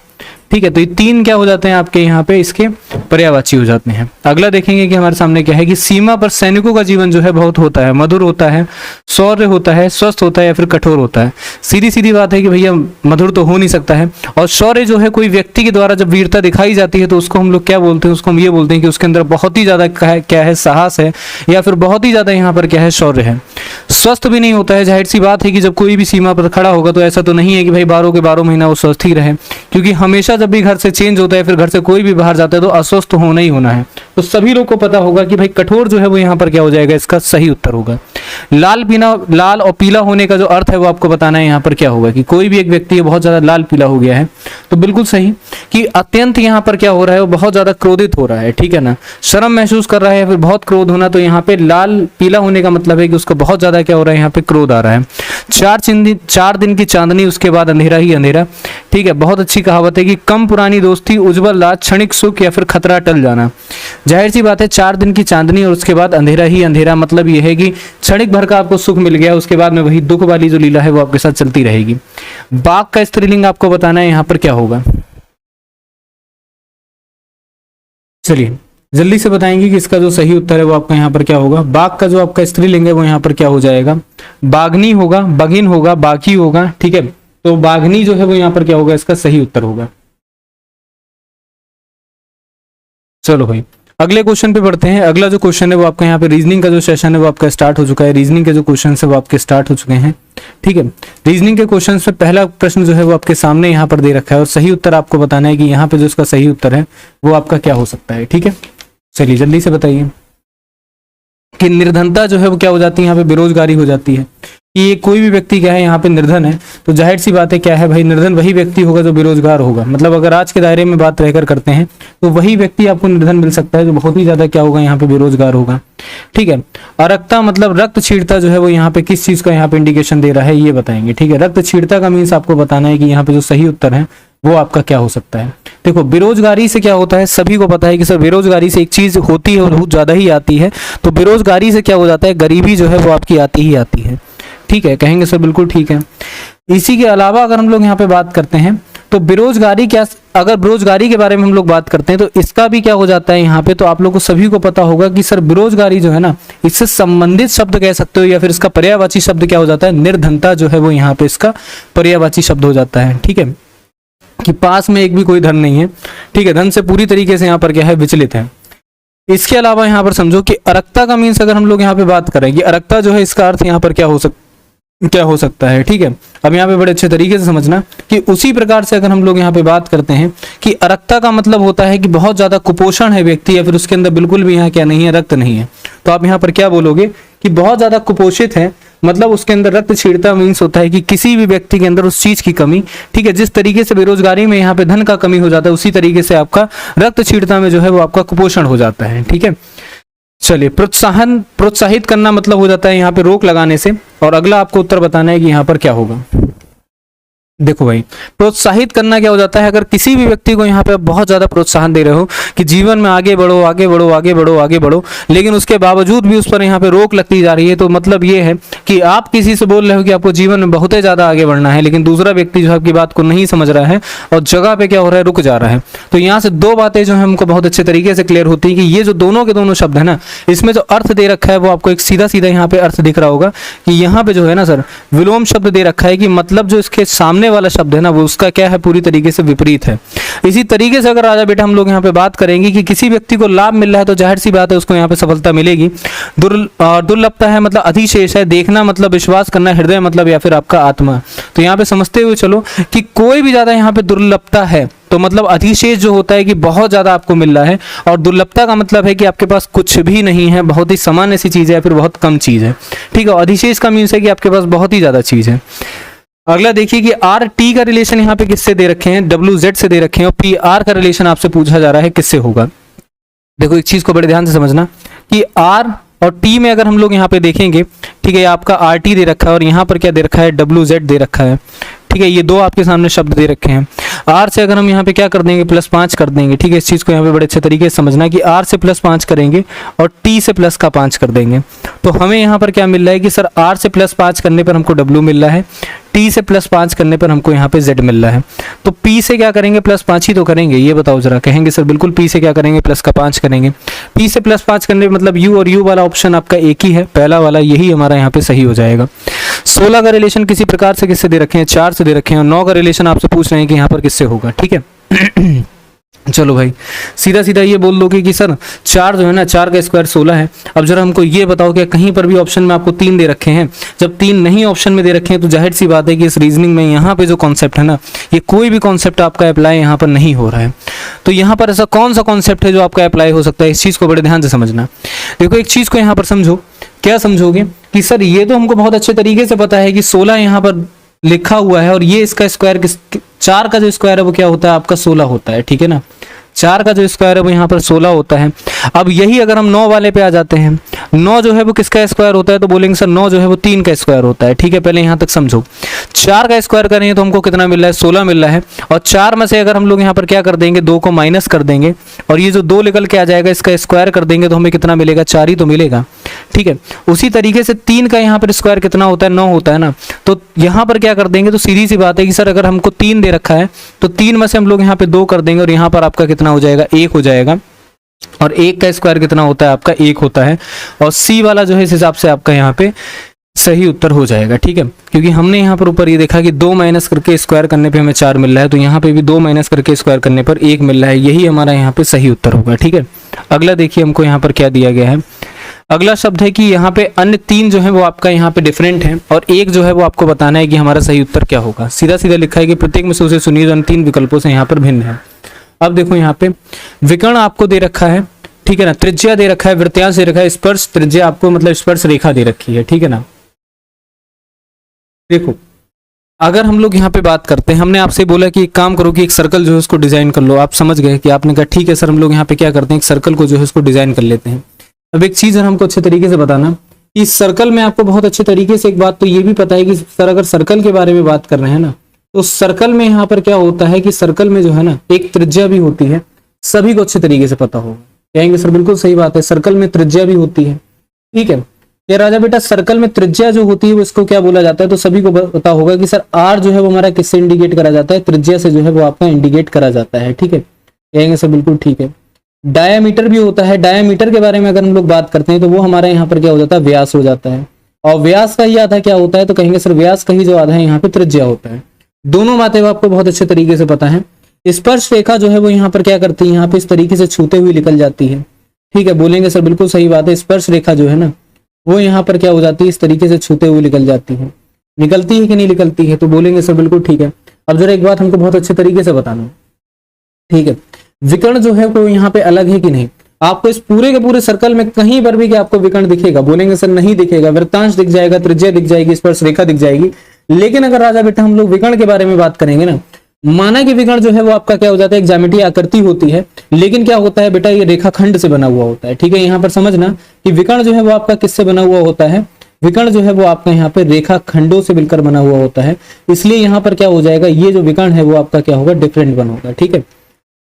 ठीक है। तो ये तीन क्या हो जाते हैं आपके यहाँ पे, इसके पर्यायवाची हो जाते हैं। अगला देखेंगे कि हमारे सामने क्या है कि सीमा पर सैनिकों का जीवन जो है बहुत होता है, मधुर होता है, शौर्य होता है, स्वस्थ होता है या फिर कठोर होता है। सीधी सीधी बात है कि भैया मधुर तो हो नहीं सकता है। और शौर्य जो है कोई व्यक्ति के द्वारा जब वीरता दिखाई जाती है तो उसको हम लोग क्या बोलते हैं, उसको हम ये बोलते हैं कि उसके अंदर बहुत ही ज्यादा क्या है, साहस है या फिर बहुत ही ज्यादा यहाँ पर क्या है, शौर्य है। स्वस्थ भी नहीं होता है, जाहिर सी बात है कि जब कोई भी सीमा पर खड़ा होगा तो ऐसा तो नहीं है कि भाई 12 के 12 महीना वो स्वस्थ ही रहे, क्योंकि हमेशा जब भी घर से चेंज होता है, फिर घर से कोई भी बाहर जाता है तो अस्वस्थ होना ही होना है। तो सभी लोग को पता होगा कि भाई कठोर जो है वो यहाँ पर क्या हो जाएगा, इसका सही उत्तर होगा। लाल और पीला होने का जो अर्थ है वो आपको बताना है यहाँ पर क्या होगा, कि कोई भी एक व्यक्ति बहुत ज्यादा लाल पीला हो गया है, तो बिल्कुल सही कि अत्यंत यहाँ पर क्या हो रहा है, वो बहुत ज्यादा क्रोधित हो रहा है, ठीक है ना, शर्म महसूस कर रहा है, फिर बहुत क्रोध होना, तो यहाँ पे लाल पीला होने का मतलब है कि उसको बहुत ज्यादा क्या हो रहा है, यहाँ पे क्रोध आ रहा है। 4 दिन की चांदनी, उसके बाद अंधेरा ही अंधेरा, ठीक है। बहुत अच्छी कहावत है कि कम पुरानी दोस्ती, उज्जवल रात, क्षणिक सुख या फिर खतरा टल जाना। जाहिर सी बात है 4 दिन की चांदनी और उसके बाद अंधेरा ही अंधेरा, मतलब यह है कि क्षणिक भर का आपको सुख मिल गया, उसके बाद में वही दुख वाली जो लीला है वो आपके साथ चलती रहेगी। बाघ का स्त्रीलिंग आपको बताना है यहाँ पर क्या होगा, चलिए जल्दी से बताएंगे कि इसका जो सही उत्तर है वो आपका यहाँ पर क्या होगा। बाघ का जो आपका स्त्रीलिंग है वो यहाँ पर क्या हो जाएगा, बाघनी होगा, बघिन होगा, बाकी होगा, ठीक है। तो बाघनी जो है वो यहाँ पर क्या होगा, इसका सही उत्तर होगा। चलो भाई अगले क्वेश्चन पे बढ़ते हैं। अगला जो क्वेश्चन है वो आपका यहाँ पे रीजनिंग का जो सेशन है वो आपका स्टार्ट हो चुका है। रीजनिंग के जो क्वेश्चन है वो आपके स्टार्ट हो चुके हैं, ठीक है। रीजनिंग के क्वेश्चन में पहला प्रश्न जो है वो आपके सामने यहाँ पर दे रखा है और सही उत्तर आपको बताना है कि यहाँ पे जो इसका सही उत्तर है वो आपका क्या हो सकता है, ठीक है। चलिए जल्दी से बताइए कि निर्धनता जो है वो क्या हो जाती है, यहाँ पे बेरोजगारी हो जाती है। कि ये कोई भी व्यक्ति क्या है यहाँ पे निर्धन है, तो जाहिर सी बात है क्या है भाई, निर्धन वही व्यक्ति होगा जो बेरोजगार होगा। मतलब अगर आज के दायरे में बात रहकर करते हैं तो वही व्यक्ति आपको निर्धन मिल सकता है जो बहुत ही ज्यादा क्या होगा, यहाँ पे बेरोजगार होगा, ठीक है। अरक्ता मतलब रक्त छीड़ता जो है वो यहाँ पे किस चीज का यहाँ पे इंडिकेशन दे रहा है ये बताएंगे, ठीक है। रक्त छीड़ता का मीन्स आपको बताना है कि यहाँ पे जो सही उत्तर है वो आपका क्या हो सकता है। देखो बेरोजगारी से क्या होता है, सभी को पता है कि सर बेरोजगारी से एक चीज होती है और बहुत ज्यादा ही आती है। तो बेरोजगारी से क्या हो जाता है, गरीबी जो है वो आपकी आती ही आती है, ठीक है। कहेंगे सर बिल्कुल ठीक है। इसी के अलावा अगर हम लोग यहाँ पे बात करते हैं तो बेरोजगारी क्या, अगर बेरोजगारी के बारे में हम लोग बात करते हैं तो इसका भी क्या हो जाता है यहाँ पे, तो आप लोग को सभी को पता होगा कि सर बेरोजगारी जो है ना, इससे संबंधित शब्द कह सकते हो या फिर इसका पर्यायवाची शब्द क्या हो जाता है, निर्धनता जो है वो यहाँ पे इसका पर्यायवाची शब्द हो जाता है, ठीक है। कि पास में एक भी कोई धन नहीं है, ठीक है, धन से पूरी तरीके से यहाँ पर क्या है, विचलित है। इसके अलावा यहाँ पर समझो कि अरक्ता का मीन्स अगर हम लोग यहाँ पे बात करें कि अरक्ता जो है इसका अर्थ यहाँ पर क्या हो सकता है, ठीक है। अब यहाँ पे बड़े अच्छे तरीके से समझना कि उसी प्रकार से अगर हम लोग यहाँ पे बात करते हैं कि अरक्ता का मतलब होता है कि बहुत ज्यादा कुपोषण है व्यक्ति या फिर उसके अंदर बिल्कुल भी यहाँ क्या नहीं है, रक्त नहीं है। तो आप यहाँ पर क्या बोलोगे कि बहुत ज्यादा कुपोषित है, मतलब उसके अंदर रक्त छीड़ता मीन्स होता है कि किसी भी व्यक्ति के अंदर उस चीज की कमी, ठीक है। जिस तरीके से बेरोजगारी में यहाँ पे धन का कमी हो जाता है उसी तरीके से आपका रक्त छीड़ता में जो है वो आपका कुपोषण हो जाता है, ठीक है। चलिए प्रोत्साहित करना मतलब हो जाता है यहाँ पे रोक लगाने से। और अगला आपको उत्तर बताना है कि यहाँ पर क्या होगा। देखो भाई प्रोत्साहित करना क्या हो जाता है, अगर किसी भी व्यक्ति को यहाँ पे बहुत ज्यादा प्रोत्साहन दे रहे हो कि जीवन में आगे बढ़ो आगे बढ़ो आगे बढ़ो आगे बढ़ो, लेकिन उसके बावजूद भी उस पर यहाँ पे रोक लगती जा रही है, तो मतलब ये है कि आप किसी से बोल रहे हो कि आपको जीवन में बहुत ही ज्यादा आगे बढ़ना है, लेकिन दूसरा व्यक्ति जो आपकी बात को नहीं समझ रहा है और जगह पे क्या हो रहा है, रुक जा रहा है। तो यहाँ से दो बातें जो है हमको बहुत अच्छे तरीके से क्लियर होती है कि ये जो दोनों के दोनों शब्द है ना, इसमें जो अर्थ दे रखा है वो आपको एक सीधा सीधा यहाँ पे अर्थ दिख रहा होगा कि यहाँ पे जो है ना सर विलोम शब्द दे रखा है कि मतलब जो इसके सामने वाला शब्द है ना वो उसका क्या है, पूरी तरीके से विपरीत है। इसी तरीके से अगर राजा बेटा हम लोग यहाँ पे बात करेंगे कि किसी व्यक्ति को लाभ मिल रहा है तो जाहिर सी बात है उसको यहाँ पे सफलता मिलेगी। दुर्लभता है मतलब अधिशेष है, देखना मतलब विश्वास करना, हृदय मतलब या फिर आपका आत्मा। तो यहाँ पे समझते हुए चलो कि कोई भी ज्यादा यहाँ पे दुर्लभता है तो मतलब अधिशेष जो होता है कि बहुत ज्यादा आपको मिल रहा है, और दुर्लभता का मतलब है कि आपके पास कुछ भी नहीं है, बहुत ही सामान्य सी चीज है या फिर बहुत कम चीज है, ठीक है। अधिशेष का मीन्स है कि आपके पास बहुत ही ज्यादा चीज है। अगला देखिए कि आर टी का रिलेशन यहाँ पे किससे दे रखे हैं, डब्ल्यू जेड से दे रखे हैं, और पी आर का रिलेशन आपसे पूछा जा रहा है किससे होगा। देखो एक चीज को बड़े ध्यान से समझना कि आर और टी में अगर हम लोग यहाँ पे देखेंगे, ठीक है, आपका आर टी दे रखा है और यहाँ पर क्या दे रखा है, डब्ल्यू जेड दे रखा है, ठीक है, ये दो आपके सामने शब्द दे रखे हैं। आर से अगर हम यहाँ पे क्या कर देंगे, +5 कर देंगे, ठीक है, इस चीज़ को यहाँ पे बड़े अच्छे तरीके से समझना कि आर से +5 करेंगे और टी से प्लस का 5 कर देंगे, तो हमें यहाँ पर क्या मिल रहा है कि सर आर से +5 करने पर हमको डब्ल्यू मिल रहा है, टी से +5 करने पर हमको यहाँ पे जेड मिल रहा है। तो पी से क्या करेंगे, +5 ही तो करेंगे, ये बताओ जरा। कहेंगे सर बिल्कुल पी से क्या करेंगे, +5 करेंगे। पी से +5 करने पर मतलब यू और यू वाला ऑप्शन आपका एक ही है, पहला वाला, यही हमारा यहाँ पे सही हो जाएगा। 16 का रिलेशन किसी प्रकार से किससे दे रखे हैं, 4 से दे रखे हैं, और 9 का रिलेशन आपसे पूछ रहे हैं कि यहाँ पर किससे होगा, ठीक है। चलो भाई, सीधा सीधा ये बोल दोगे कि सर 4 जो है ना, 4 का स्क्वायर 16 है। अब जरा हमको ये बताओ कि कहीं पर भी ऑप्शन में आपको 3 दे रखे हैं, जब 3 नहीं ऑप्शन में दे रखे हैं तो जाहिर सी बात है कि इस रीजनिंग में यहाँ पे जो कॉन्सेप्ट है ना, ये कोई भी कॉन्सेप्ट आपका अप्लाई यहाँ पर नहीं हो रहा है। तो यहाँ पर ऐसा कौन सा कॉन्सेप्ट है जो आपका अप्लाई हो सकता है, इस चीज़ को बड़े ध्यान से समझना। देखो एक चीज़ को यहाँ पर समझो, क्या समझोगे कि सर ये तो हमको बहुत अच्छे तरीके से पता है कि 16 यहाँ पर लिखा हुआ है और ये इसका स्क्वायर 4 का जो स्क्वायर है वो क्या होता है, आपका 16 होता है, ठीक है ना। 4 का जो स्क्वायर है वो यहाँ पर 16 होता है। अब यही अगर हम 9 वाले पे आ जाते हैं, 9 जो है वो किसका स्क्वायर होता है, तो बोलेंगे सर 9 जो है वो 3 का स्क्वायर होता है, ठीक है। पहले यहाँ तक समझो, 4 का स्क्वायर करेंगे तो हमको कितना मिल रहा है, 16 मिल रहा है, और 4 में से अगर हम लोग यहाँ पर क्या कर देंगे, 2 को माइनस कर देंगे और ये जो 2 निकल के आ जाएगा इसका स्क्वायर कर देंगे तो हमें कितना मिलेगा, 4 ही तो मिलेगा, ठीक है। उसी तरीके से 3 का यहाँ पर स्क्वायर कितना होता है, 9 होता है ना। तो यहाँ पर क्या कर देंगे, तो सीधी सी बात है कि सर अगर हमको 3 दे रखा है तो 3 में से हम लोग यहाँ पे 2 कर देंगे और यहाँ पर आपका कितना हो जाएगा, 1 हो जाएगा। और 1 का स्क्वायर कितना होता है, आपका 1 होता है। और सी वाला जो है इस हिसाब से आपका यहाँ पे सही उत्तर हो जाएगा, ठीक है। क्योंकि हमने यहाँ पर ऊपर ये देखा कि 2 माइनस करके स्क्वायर करने पे हमें 4 मिल रहा है, तो यहाँ पे भी 2 माइनस करके स्क्वायर करने पर 1 मिल रहा है, यही हमारा यहाँ पे सही उत्तर होगा, ठीक है। अगला देखिए हमको यहाँ पर क्या दिया गया है। अगला शब्द है कि यहाँ पे अन्य 3 जो है वो आपका यहाँ पे डिफरेंट है और 1 जो है वो आपको बताना है कि हमारा सही उत्तर क्या होगा। सीधा सीधा लिखा है कि प्रत्येक में से उसे सुनिए जो 3 विकल्पों से यहाँ पर भिन्न है। अब देखो यहाँ पे विकर्ण आपको दे रखा है, ठीक है ना, त्रिज्या दे रखा है, वृत्तांश दे रखा है, स्पर्श त्रिज्या आपको मतलब स्पर्श रेखा दे रखी है, ठीक है ना। देखो अगर हम लोग यहाँ पे बात करते हैं, हमने आपसे बोला कि एक काम करो कि एक सर्कल जो है उसको डिजाइन कर लो, आप समझ गए कि आपने कहा ठीक है सर हम लोग यहाँ पे क्या करते हैं, एक सर्कल को जो है उसको डिजाइन कर लेते हैं। अब एक चीज हमको अच्छे तरीके से बताना कि इस सर्कल में आपको बहुत अच्छे तरीके से एक बात तो ये भी पता है कि सर अगर सर्कल के बारे में बात कर रहे हैं ना, तो सर्कल में यहाँ पर क्या होता है कि सर्कल में जो है ना एक त्रिज्या भी होती है, सभी को अच्छे तरीके से पता होगा। कहेंगे सर बिल्कुल सही बात है, सर्कल में त्रिज्या भी होती है, ठीक है। ये राजा बेटा सर्कल में त्रिज्या जो होती है वो इसको क्या बोला जाता है, तो सभी को पता होगा कि सर आर जो है वो हमारा किससे इंडिकेट करा जाता है, त्रिज्या से जो है वो आपका इंडिकेट करा जाता है, ठीक है। कहेंगे सर बिल्कुल ठीक है। डायामीटर भी होता है, डायामीटर के बारे में अगर हम लोग बात करते हैं तो वो हमारे यहाँ पर क्या हो जाता है, व्यास हो जाता है। और व्यास का ही आधा क्या होता है, तो कहेंगे सर व्यास का ही जो आधा है यहाँ पे त्रिज्या होता है। दोनों बातें आपको बहुत अच्छे तरीके से पता है। स्पर्श रेखा जो है वो यहाँ पर क्या करती है, यहाँ पे इस तरीके से छूते हुए निकल जाती है, ठीक है। बोलेंगे सर बिल्कुल सही बात है, स्पर्श रेखा जो है ना वो यहाँ पर क्या हो जाती है, इस तरीके से छूते हुए निकल जाती है। निकलती है कि नहीं निकलती है, तो बोलेंगे सर बिल्कुल ठीक है। अब जरा एक बात हमको बहुत अच्छे तरीके से बताना, ठीक है, विकर्ण जो है वो यहाँ पे अलग है कि नहीं। आपको इस पूरे के पूरे सर्कल में कहीं पर भी क्या आपको विकर्ण दिखेगा, बोलेंगे सर नहीं दिखेगा। वृत्तांश दिख जाएगा, त्रिज्या दिख जाएगी, स्पर्श रेखा दिख जाएगी। लेकिन अगर राजा बेटा हम लोग विकर्ण के बारे में बात करेंगे ना, माना कि विकर्ण जो है वो आपका क्या हो जाता है, एक ज्यामितीय आकृति होती है, लेकिन क्या होता है बेटा, ये रेखाखंड से बना हुआ होता है, ठीक है। यहाँ पर समझना कि विकर्ण जो है वो आपका किससे बना हुआ होता है, विकर्ण जो है वो आपका यहाँ पे रेखाखंडों से मिलकर बना हुआ होता है। इसलिए यहाँ पर क्या हो जाएगा, ये जो विकर्ण है वो आपका क्या होगा, डिफरेंट वन होगा, ठीक है।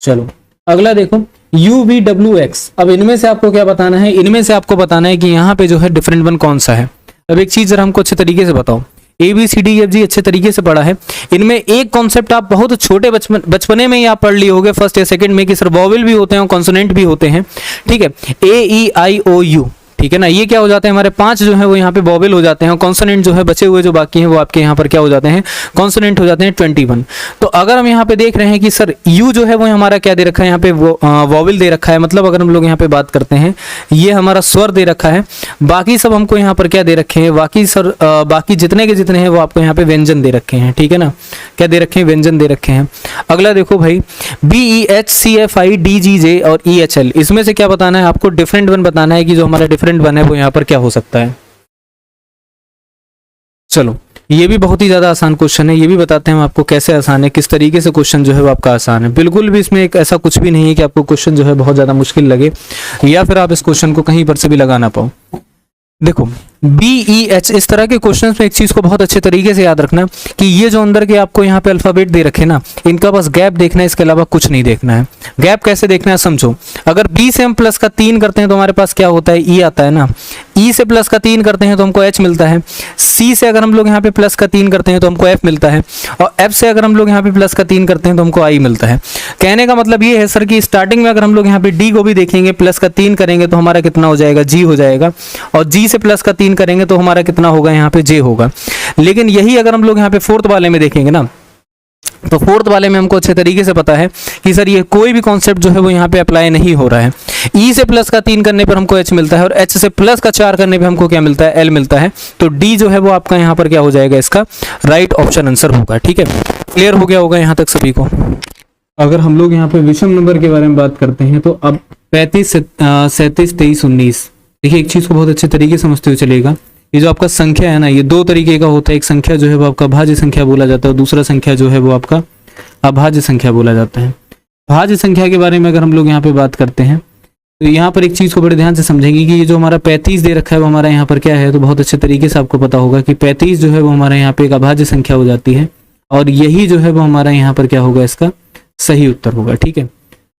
चलो अगला देखो UVWX। अब इनमें से आपको क्या बताना है, इनमें से आपको बताना है कि यहाँ पे जो है डिफरेंट वन कौन सा है। अब एक चीज जरा हमको अच्छे तरीके से बताओ, ABCDEFG अच्छे तरीके से पढ़ा है, इनमें एक कॉन्सेप्ट आप बहुत छोटे बचपने में ही आप पढ़ लिए होगे, फर्स्ट या सेकंड में, कि सर वॉवेल भी होते हैं और कॉन्सोनेंट भी होते हैं, ठीक है। AEIOU, ठीक है ना, ये क्या हो जाते हैं हमारे 5 जो है वो यहाँ पे वॉवेल हो जाते हैं और कॉन्सोनेंट जो है बचे हुए जो बाकी हैं वो आपके यहाँ पर क्या हो जाते हैं, कॉन्सोनेंट हो जाते हैं 21। तो अगर हम यहाँ पे देख रहे हैं कि सर यू जो है वो हमारा क्या दे रखा है, यहाँ पे वॉवेल दे रखा है, मतलब अगर हम लोग यहाँ पे बात करते हैं ये हमारा स्वर दे रखा है, बाकी सब हमको यहाँ पर क्या दे रखे हैं, बाकी जितने के जितने हैं वो आपको यहाँ पे व्यंजन दे रखे हैं, ठीक है ना, क्या दे रखे हैं, व्यंजन दे रखे हैं। अगला देखो भाई BEHCFIDGJ और EHL, इसमें से क्या बताना है आपको, डिफरेंट वन बताना है कि जो हमारा डिफरेंट वन है वो यहाँ पर क्या हो सकता है। चलो ये भी बहुत ही ज़्यादा आसान क्वेश्चन है, ये भी बताते हैं हम आपको कैसे आसान है, किस तरीके से क्वेश्चन जो है वो आपका आसान है। बिल्कुल भी इसमें एक ऐसा कुछ भी नहीं है कि आपको क्वेश्चन जो है बहुत ज़्यादा मुश्किल लगे या फिर आप इस क्वेश्चन को कहीं पर से भी लगा ना पाओ। देखो BEH इस तरह के क्वेश्चंस में एक चीज को बहुत अच्छे तरीके से याद रखना कि ये जो अंदर के आपको यहाँ पे अल्फाबेट दे रखे ना, इनका बस गैप देखना है, इसके अलावा कुछ नहीं देखना है। गैप कैसे देखना है समझो। अगर B से हम प्लस का 3 करते हैं तो हमारे पास क्या होता है, E आता है ना। E से प्लस का 3 करते हैं तो हमको H मिलता है। C से अगर हम लोग यहाँ पे प्लस का 3 करते हैं तो हमको F मिलता है, और F से अगर हम लोग यहाँ पे प्लस का 3 करते हैं तो हमको I मिलता है। कहने का मतलब ये है सर कि स्टार्टिंग में अगर हम लोग यहाँ पे D को भी देखेंगे, प्लस का 3 करेंगे तो हमारा कितना हो जाएगा, G हो जाएगा, और G से प्लस का 3 करेंगे तो हमारा कितना होगा, यहाँ पे J होगा। लेकिन यही अगर हम लोग यहाँ पे फोर्थ वाले में देखेंगे ना, तो फोर्थ वाले में हमको अच्छे तरीके से पता है कि सर ये कोई भी कॉन्सेप्ट जो है वो यहाँ पे अप्लाई नहीं हो रहा है। E से प्लस का 3 करने पर हमको H मिलता है, और H से प्लस का 4 करने पे हमको क्या मिलता है, L मिलता है। तो D जो है वो आपका यहाँ पर क्या हो जाएगा, इसका राइट ऑप्शन आंसर होगा। ठीक है, क्लियर हो गया होगा यहाँ तक सभी को। अगर हम लोग यहाँ पे विषम नंबर के बारे में बात करते हैं तो अब 35, 37, 23, 19, देखिए एक चीज को बहुत अच्छे तरीके से समझते हुए चलेगा। ये जो आपका संख्या है ना, ये दो तरीके का होता है। एक संख्या जो है वो आपका भाज्य संख्या बोला जाता है, और दूसरा संख्या जो है वो आपका अभाज्य संख्या बोला जाता है। भाज्य संख्या के बारे में अगर हम लोग यहाँ पे बात करते हैं तो यहाँ पर एक चीज को बड़े ध्यान से समझेंगे कि ये जो हमारा 35 दे रखा है वो हमारा यहाँ पर क्या है, तो बहुत अच्छे तरीके से आपको पता होगा कि 35 जो है वो हमारा यहाँ पे एक अभाज्य संख्या हो जाती है, और यही जो है वो हमारा यहाँ पर क्या होगा, इसका सही उत्तर होगा। ठीक है,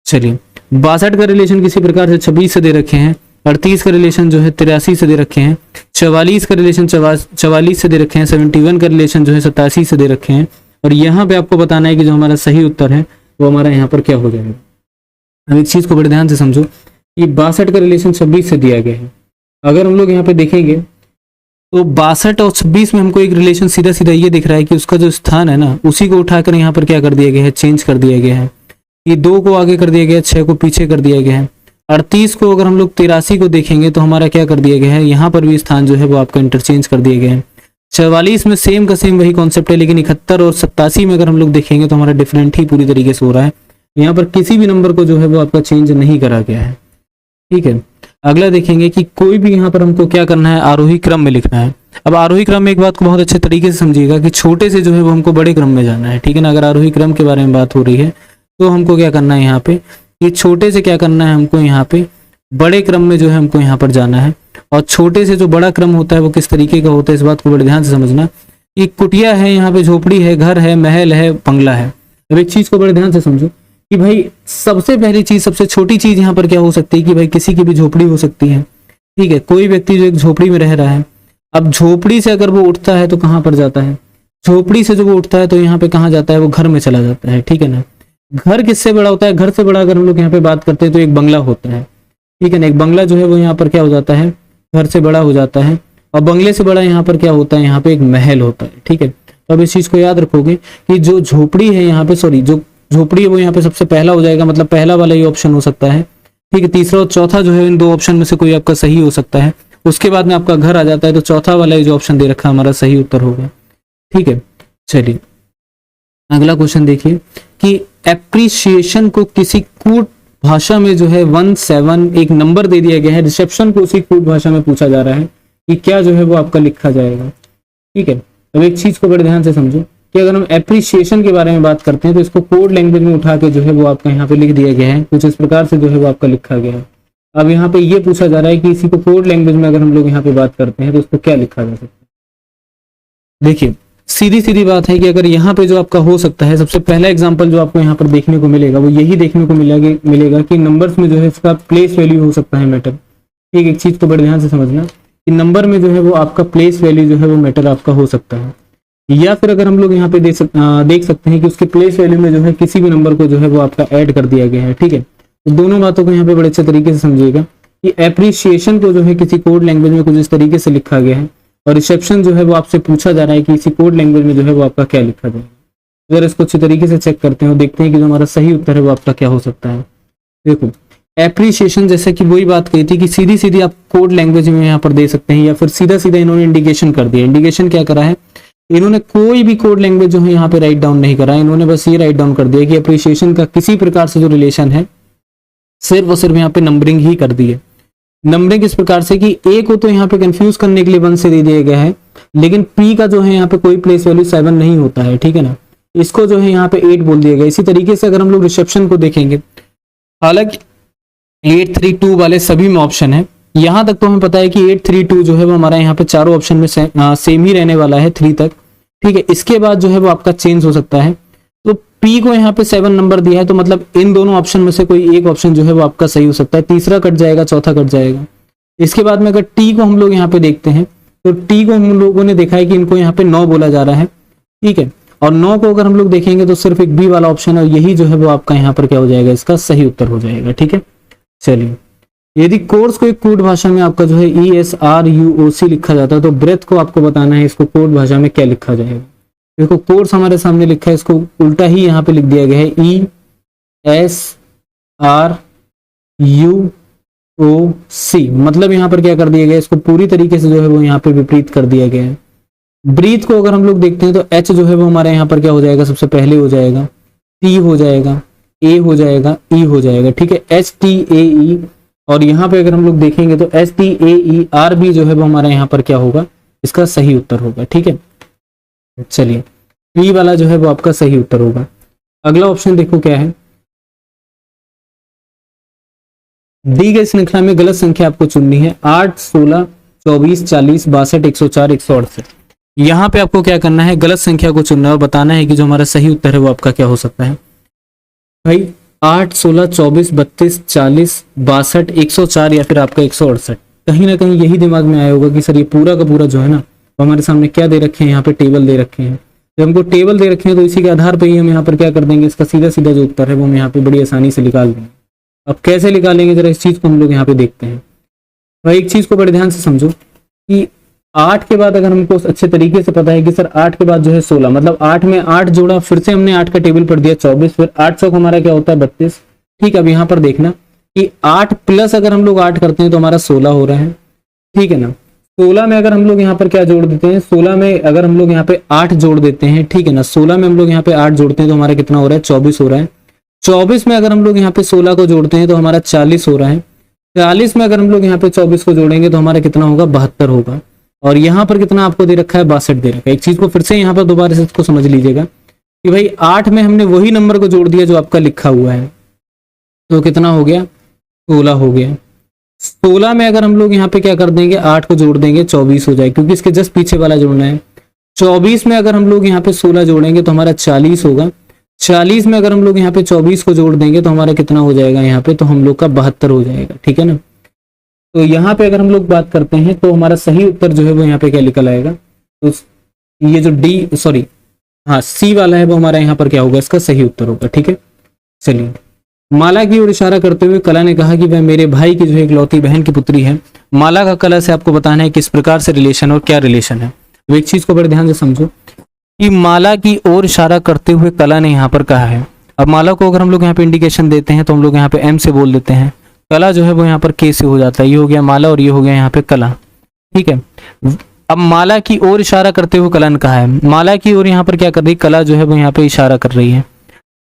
चलिए 62 का रिलेशन किसी प्रकार से 26 से दे रखे हैं, 38 का रिलेशन जो है 83 से दे रखे हैं, 44 का रिलेशन 44 से दे रखे हैं, 71 का रिलेशन जो है 87 से दे रखे हैं, और यहाँ पे आपको बताना है कि जो हमारा सही उत्तर है वो हमारा यहाँ पर क्या हो जाएगा। अब एक चीज को बड़े ध्यान से समझो कि 62 का रिलेशन 26 से दिया गया है। अगर हम लोग यहाँ पे देखेंगे तो 62 और 26 में हमको एक रिलेशन सीधा सीधा ये दिख रहा है कि उसका जो स्थान है ना, उसी को उठाकर यहाँ पर क्या कर दिया गया है, चेंज कर दिया गया है। ये 2 को आगे कर दिया गया है, 6 को पीछे कर दिया गया है। 38 को अगर हम लोग 83 को देखेंगे तो हमारा क्या कर दिया गया है, यहाँ पर भी स्थान जो है वो आपका इंटरचेंज कर दिया गया है। 44 में सेम का सेम वही कॉन्सेप्ट है, लेकिन 71 और 87 में अगर हम लोग देखेंगे तो हमारा डिफरेंट ही पूरी तरीके से हो रहा है। यहाँ पर किसी भी नंबर को जो है वो आपका चेंज नहीं करा गया है। ठीक है, अगला देखेंगे कि कोई भी यहाँ पर हमको क्या करना है, आरोही क्रम में लिखना है। अब आरोही क्रम में एक बात को बहुत अच्छे तरीके से समझिएगा कि छोटे से जो है वो हमको बड़े क्रम में जाना है। ठीक है ना, अगर आरोही क्रम के बारे में बात हो रही है तो हमको क्या करना है, यहाँ पे ये छोटे से क्या करना है, हमको यहाँ पे बड़े क्रम में जो है हमको यहाँ पर जाना है। और छोटे से जो बड़ा क्रम होता है वो किस तरीके का होता है, इस बात को बड़े ध्यान से समझना। एक कुटिया है, यहाँ पे झोपड़ी है, घर है, महल है, बंगला है। अब एक चीज को बड़े ध्यान से समझो कि भाई सबसे पहली चीज, सबसे छोटी चीज यहाँ पर क्या हो सकती है कि भाई किसी की भी झोपड़ी हो सकती है। ठीक है, कोई व्यक्ति जो एक झोपड़ी में रह रहा है, अब झोपड़ी से अगर वो उठता है तो कहाँ पर जाता है, झोपड़ी से जब वो उठता है तो यहाँ पे कहाँ जाता है, वो घर में चला जाता है। ठीक है ना, घर किससे बड़ा होता है, घर से बड़ा अगर हम लोग यहाँ पे बात करते हैं तो एक बंगला होता है। ठीक है ना, एक बंगला जो है वो यहाँ पर क्या हो जाता है, घर से बड़ा हो जाता है, और बंगले से बड़ा यहाँ पर क्या होता है, यहाँ पे एक महल होता है। ठीक है, तो अब इस चीज को याद रखोगे कि जो झोपड़ी है यहाँ पे, सॉरी जो झोपड़ी है वो यहाँ पे सबसे पहला हो जाएगा, मतलब पहला वाला ये ऑप्शन हो सकता है। ठीक है, तीसरा और चौथा जो है इन दो ऑप्शन में से कोई आपका सही हो सकता है। उसके बाद में आपका घर आ जाता है, तो चौथा वाला जो ऑप्शन दे रखा है हमारा सही उत्तर होगा। ठीक है, चलिए अगला क्वेश्चन देखिए कि एप्रिसिएशन को किसी कूट भाषा में जो है 17 एक नंबर दे दिया गया है, रिसेप्शन को उसी कूट भाषा में पूछा जा रहा है कि क्या जो है वो आपका लिखा जाएगा। ठीक है, अब एक चीज को बड़े ध्यान से समझो कि अगर हम एप्रिसिएशन के बारे में बात करते हैं तो इसको कोड लैंग्वेज में उठा के जो है वो आपका यहाँ पे लिख दिया गया है, कुछ इस प्रकार से जो है वो आपका लिखा गया है। अब यहाँ पे ये पूछा जा रहा है कि इसी को कोड लैंग्वेज में अगर हम लोग यहाँ पे बात करते हैं तो उसको क्या लिखा जा सकता है। देखिए सीधी सीधी बात है कि अगर यहाँ पे जो आपका हो सकता है, सबसे पहला एग्जांपल जो आपको यहाँ पर देखने को मिलेगा वो यही देखने को मिलेगा कि नंबर्स में जो है इसका प्लेस वैल्यू हो सकता है मैटर। ठीक, एक चीज को बड़े ध्यान से समझना कि नंबर में जो है वो आपका प्लेस वैल्यू जो है वो मैटर आपका हो सकता है, या फिर अगर हम लोग यहाँ पे देख सकते हैं कि उसके प्लेस वैल्यू में जो है किसी भी नंबर को जो है वो आपका ऐड कर दिया गया है। ठीक है, तो दोनों बातों को यहाँ पे बड़े अच्छे तरीके से समझिएगा कि एप्रिसिएशन को जो है किसी कोड लैंग्वेज में कुछ इस तरीके से लिखा गया है, और रिसेप्शन जो है वो आपसे पूछा जा रहा है कि इसी कोड लैंग्वेज में जो है वो आपका क्या लिखा जाएगा। अगर इसको अच्छी तरीके से चेक करते हैं और देखते हैं कि जो हमारा सही उत्तर है वो आपका क्या हो सकता है। देखो एप्रिसिएशन जैसे कि वही बात कही थी कि सीधी सीधी आप कोड लैंग्वेज में यहाँ पर दे सकते हैं, या फिर सीधा सीधा इन्होंने इंडिकेशन कर दिया। इंडिकेशन क्या करा है, इन्होंने कोई भी कोड लैंग्वेज जो है यहाँ पे राइट डाउन नहीं करा, इन्होंने बस ये राइट डाउन कर दिया कि एप्रिसिएशन का किसी प्रकार से जो रिलेशन है सिर्फ और सिर्फ यहाँ पे नंबरिंग ही कर दी है। नंबरिंग इस प्रकार से कि ए को तो यहाँ पे कंफ्यूज करने के लिए 1 से दे दिया गया है, लेकिन पी का जो है यहाँ पे कोई प्लेस वैल्यू 7 नहीं होता है, ठीक है ना, इसको जो है यहाँ पे 8 बोल दिया गया। इसी तरीके से अगर हम लोग रिसेप्शन को देखेंगे, हालांकि 832 वाले सभी में ऑप्शन है, यहाँ तक तो हमें पता है कि 832 जो है वो हमारा यहाँ पे चारों ऑप्शन में सेम ही रहने वाला है 3 तक, ठीक है। इसके बाद जो है वो आपका चेंज हो सकता है। तो पी को यहाँ पे 7 नंबर दिया है, तो मतलब इन दोनों ऑप्शन में से कोई एक ऑप्शन जो है वो आपका सही हो सकता है, तीसरा कट जाएगा, चौथा कट जाएगा। इसके बाद में अगर टी को हम लोग यहाँ पे देखते हैं, तो टी को हम लोगों ने देखा है कि इनको यहाँ पे 9 बोला जा रहा है, ठीक है। और 9 को अगर हम लोग देखेंगे तो सिर्फ एक बी वाला ऑप्शन है, और यही जो है वो आपका यहाँ पर क्या हो जाएगा, इसका सही उत्तर हो जाएगा, ठीक है। चलिए, यदि कोर्स को एक कोड भाषा में आपका जो है ESRUOC लिखा जाता है, तो ब्रेथ को आपको बताना है इसको कोड भाषा में क्या लिखा जाएगा। देखो कोर्स हमारे सामने लिखा है, इसको उल्टा ही यहाँ पे लिख दिया गया है, ESRUOC, मतलब यहाँ पर क्या कर दिया गया है, इसको पूरी तरीके से जो है वो यहाँ पे विपरीत कर दिया गया है। ब्रीथ को अगर हम लोग देखते हैं तो एच जो है वो हमारे यहाँ पर क्या हो जाएगा, सबसे पहले हो जाएगा, टी हो जाएगा, ए हो जाएगा, ई हो जाएगा, ठीक है, STAE। और यहाँ पे अगर हम लोग देखेंगे तो STAERB जो है वो हमारा यहाँ पर क्या होगा, इसका सही उत्तर होगा, ठीक है। चलिए, बी वाला जो है वो आपका सही उत्तर होगा। अगला ऑप्शन देखो क्या है, दी गई श्रृंखला में गलत संख्या आपको चुननी है, 8, 16, 24, 40, 62, 104, 168। यहाँ पे आपको क्या करना है, गलत संख्या को चुनना है और बताना है कि जो हमारा सही उत्तर है वो आपका क्या हो सकता है। भाई 8, 16, 24, 32, 40, 62, 104 या फिर आपका 168। कहीं ना कहीं यही दिमाग में आया होगा कि सर ये पूरा का पूरा जो है ना, तो हमारे सामने क्या दे रखे हैं, यहाँ पे टेबल दे रखे हैं। जब हमको टेबल दे रखे हैं तो इसी के आधार पर ही हम यहाँ पर क्या कर देंगे, इसका सीधा सीधा जो उत्तर है वो हम यहाँ पे बड़ी आसानी से निकाल देंगे। अब कैसे निकालेंगे, जरा इस चीज को हम लोग यहाँ पे देखते हैं। भाई एक चीज को बड़े ध्यान से समझो कि 8 के बाद अगर हमको अच्छे तरीके से पता है कि सर 8 के बाद जो है 16, मतलब 8 में 8 जोड़ा, फिर से हमने 8 का टेबल पढ़ दिया 24, फिर 8 चौक हमारा क्या होता है 32, ठीक है। अब यहाँ पर देखना कि 8 प्लस अगर हम लोग 8 करते हैं तो हमारा 16 हो रहा है, ठीक है ना। 16 में अगर हम लोग यहाँ पर क्या जोड़ देते हैं, 16 में अगर हम लोग यहाँ पे 8 जोड़ देते हैं, ठीक है ना, 16 में हम लोग यहाँ पे 8 जोड़ते हैं तो हमारा कितना हो रहा है, 24 हो रहा है। 24 में अगर हम लोग यहाँ पे 16 को जोड़ते हैं तो हमारा 40 हो रहा है। 40 में अगर हम लोग यहाँ पे 24 को जोड़ेंगे तो हमारा कितना होगा, 72 होगा। और यहाँ पर कितना आपको दे रखा है, 62 दे रखा है। एक चीज को फिर से यहाँ पर दोबारा से इसको समझ लीजिएगा कि भाई 8 में हमने वही नंबर को जोड़ दिया जो आपका लिखा हुआ है, तो कितना हो गया, 16 हो गया। 16 में अगर हम लोग यहाँ पे क्या कर देंगे, 8 को जोड़ देंगे, 24 हो जाएगा, क्योंकि इसके जस्ट पीछे वाला जोड़ना है। 24 में अगर हम लोग यहाँ पे 16 जोड़ेंगे तो हमारा 40 होगा। 40 में अगर हम लोग यहाँ पे 24 को जोड़ देंगे तो हमारा कितना हो जाएगा, यहाँ पे तो हम लोग का 72 हो जाएगा, ठीक है ना। तो यहाँ पे अगर हम लोग बात करते हैं तो हमारा सही उत्तर जो है वो यहाँ पे क्या निकल आएगा, तो ये जो सी वाला है वो हमारा यहाँ पर क्या होगा, इसका सही उत्तर होगा, ठीक है। चलिए, माला की ओर इशारा करते हुए कला ने कहा कि वह मेरे भाई की जो है इकलौती बहन की पुत्री है। माला का कला से आपको बताना है किस प्रकार से रिलेशन और क्या रिलेशन है। तो एक चीज को बड़े ध्यान से समझो कि माला की ओर इशारा करते हुए कला ने यहाँ पर कहा है। अब माला को अगर हम लोग यहाँ पे इंडिकेशन देते हैं तो हम लोग यहाँ पे एम से बोल देते हैं, कला जो है वो यहाँ पर के से हो जाता है। ये हो गया माला और ये हो गया यहाँ पे कला, ठीक है। अब माला की ओर इशारा करते हुए कला ने कहा है, माला की ओर यहाँ पर क्या कर रही है, कला जो है वो यहाँ पे इशारा कर रही है,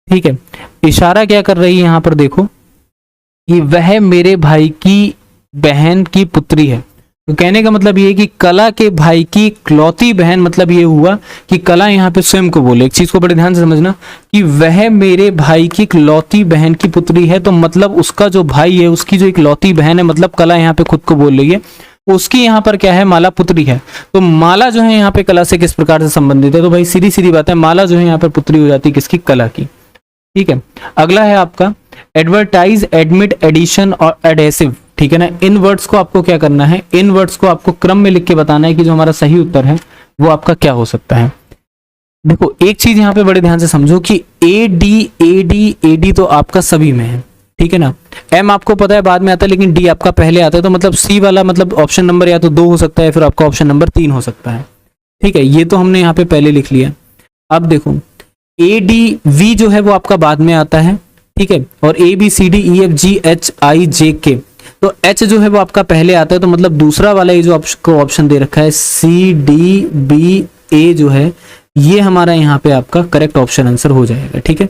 ठीक है। इशारा क्या कर रही है, यहाँ पर देखो कि वह मेरे भाई की बहन की पुत्री है। तो कहने का मतलब ये है कि कला के भाई की इकलौती बहन, मतलब ये हुआ कि कला यहाँ पे स्वयं को बोले। एक चीज को बड़े ध्यान से समझना कि वह मेरे भाई की इकलौती बहन की पुत्री है, तो मतलब उसका जो भाई है उसकी जो इकलौती बहन है, मतलब कला यहाँ पे खुद को बोल रही है, उसकी यहाँ पर क्या है, माला पुत्री है। तो माला जो है यहाँ पे कला से किस प्रकार से संबंधित है, तो भाई सीधी सीधी बात है, माला जो है यहाँ पर पुत्री हो जाती है किसकी, कला की, ठीक है। अगला है आपका एडवर्टाइज, एडमिट, एडिशन और एडेसिव, ठीक है ना। इन वर्ड्स को आपको क्या करना है, इन वर्ड्स को आपको क्रम में लिख के बताना है कि जो हमारा सही उत्तर है वो आपका क्या हो सकता है। देखो एक चीज यहाँ पे बड़े ध्यान से समझो कि एडी तो आपका सभी में है, ठीक है ना। एम आपको पता है बाद में आता है, लेकिन डी आपका पहले आता है, तो मतलब सी वाला मतलब ऑप्शन नंबर या तो 2 हो सकता है, फिर आपका ऑप्शन नंबर 3 हो सकता है, ठीक है। ये तो हमने यहाँ पे पहले लिख लिया। अब देखो ADV जो है वो आपका बाद में आता है, ठीक है, और ABCDEFGHIJK, तो H जो है वो आपका पहले आता है, तो मतलब दूसरा वाला ये जो आपको ऑप्शन दे रखा है CDBA जो है ये हमारा यहाँ पे आपका करेक्ट ऑप्शन आंसर हो जाएगा, ठीक है।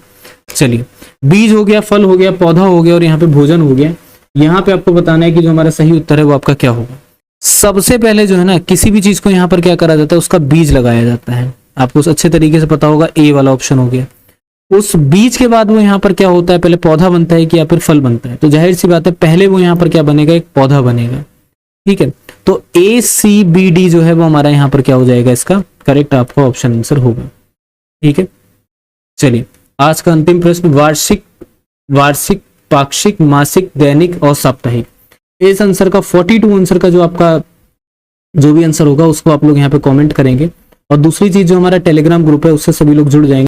चलिए, बीज हो गया, फल हो गया, पौधा हो गया और यहाँ पे भोजन हो गया। यहाँ पे आपको बताना है कि जो हमारा सही उत्तर है वो आपका क्या होगा। सबसे पहले जो है ना किसी भी चीज को यहाँ पर क्या करा जाता है, उसका बीज लगाया जाता है। आपको अच्छे तरीके से पता होगा, ए वाला ऑप्शन हो गया। उस बीज के बाद वो यहाँ पर क्या होता है, पहले पौधा बनता है कि या फिर फल बनता है। तो जाहिर सी बात है पहले वो यहाँ पर क्या बनेगा, एक पौधा बनेगा। ठीक है, तो ACBD जो है वो हमारा यहाँ पर क्या हो जाएगा, इसका करेक्ट आपका ऑप्शन आंसर होगा। ठीक है, चलिए आज का अंतिम प्रश्न, वार्षिक, पाक्षिक, मासिक, दैनिक और साप्ताहिक। इस आंसर का 42 आंसर का जो आपका जो भी आंसर होगा उसको आप लोग यहाँ पे कमेंट करेंगे। और दूसरी चीज, जो हमारा टेलीग्राम ग्रुप है उससे सभी लोग जुड़ जाएंगे।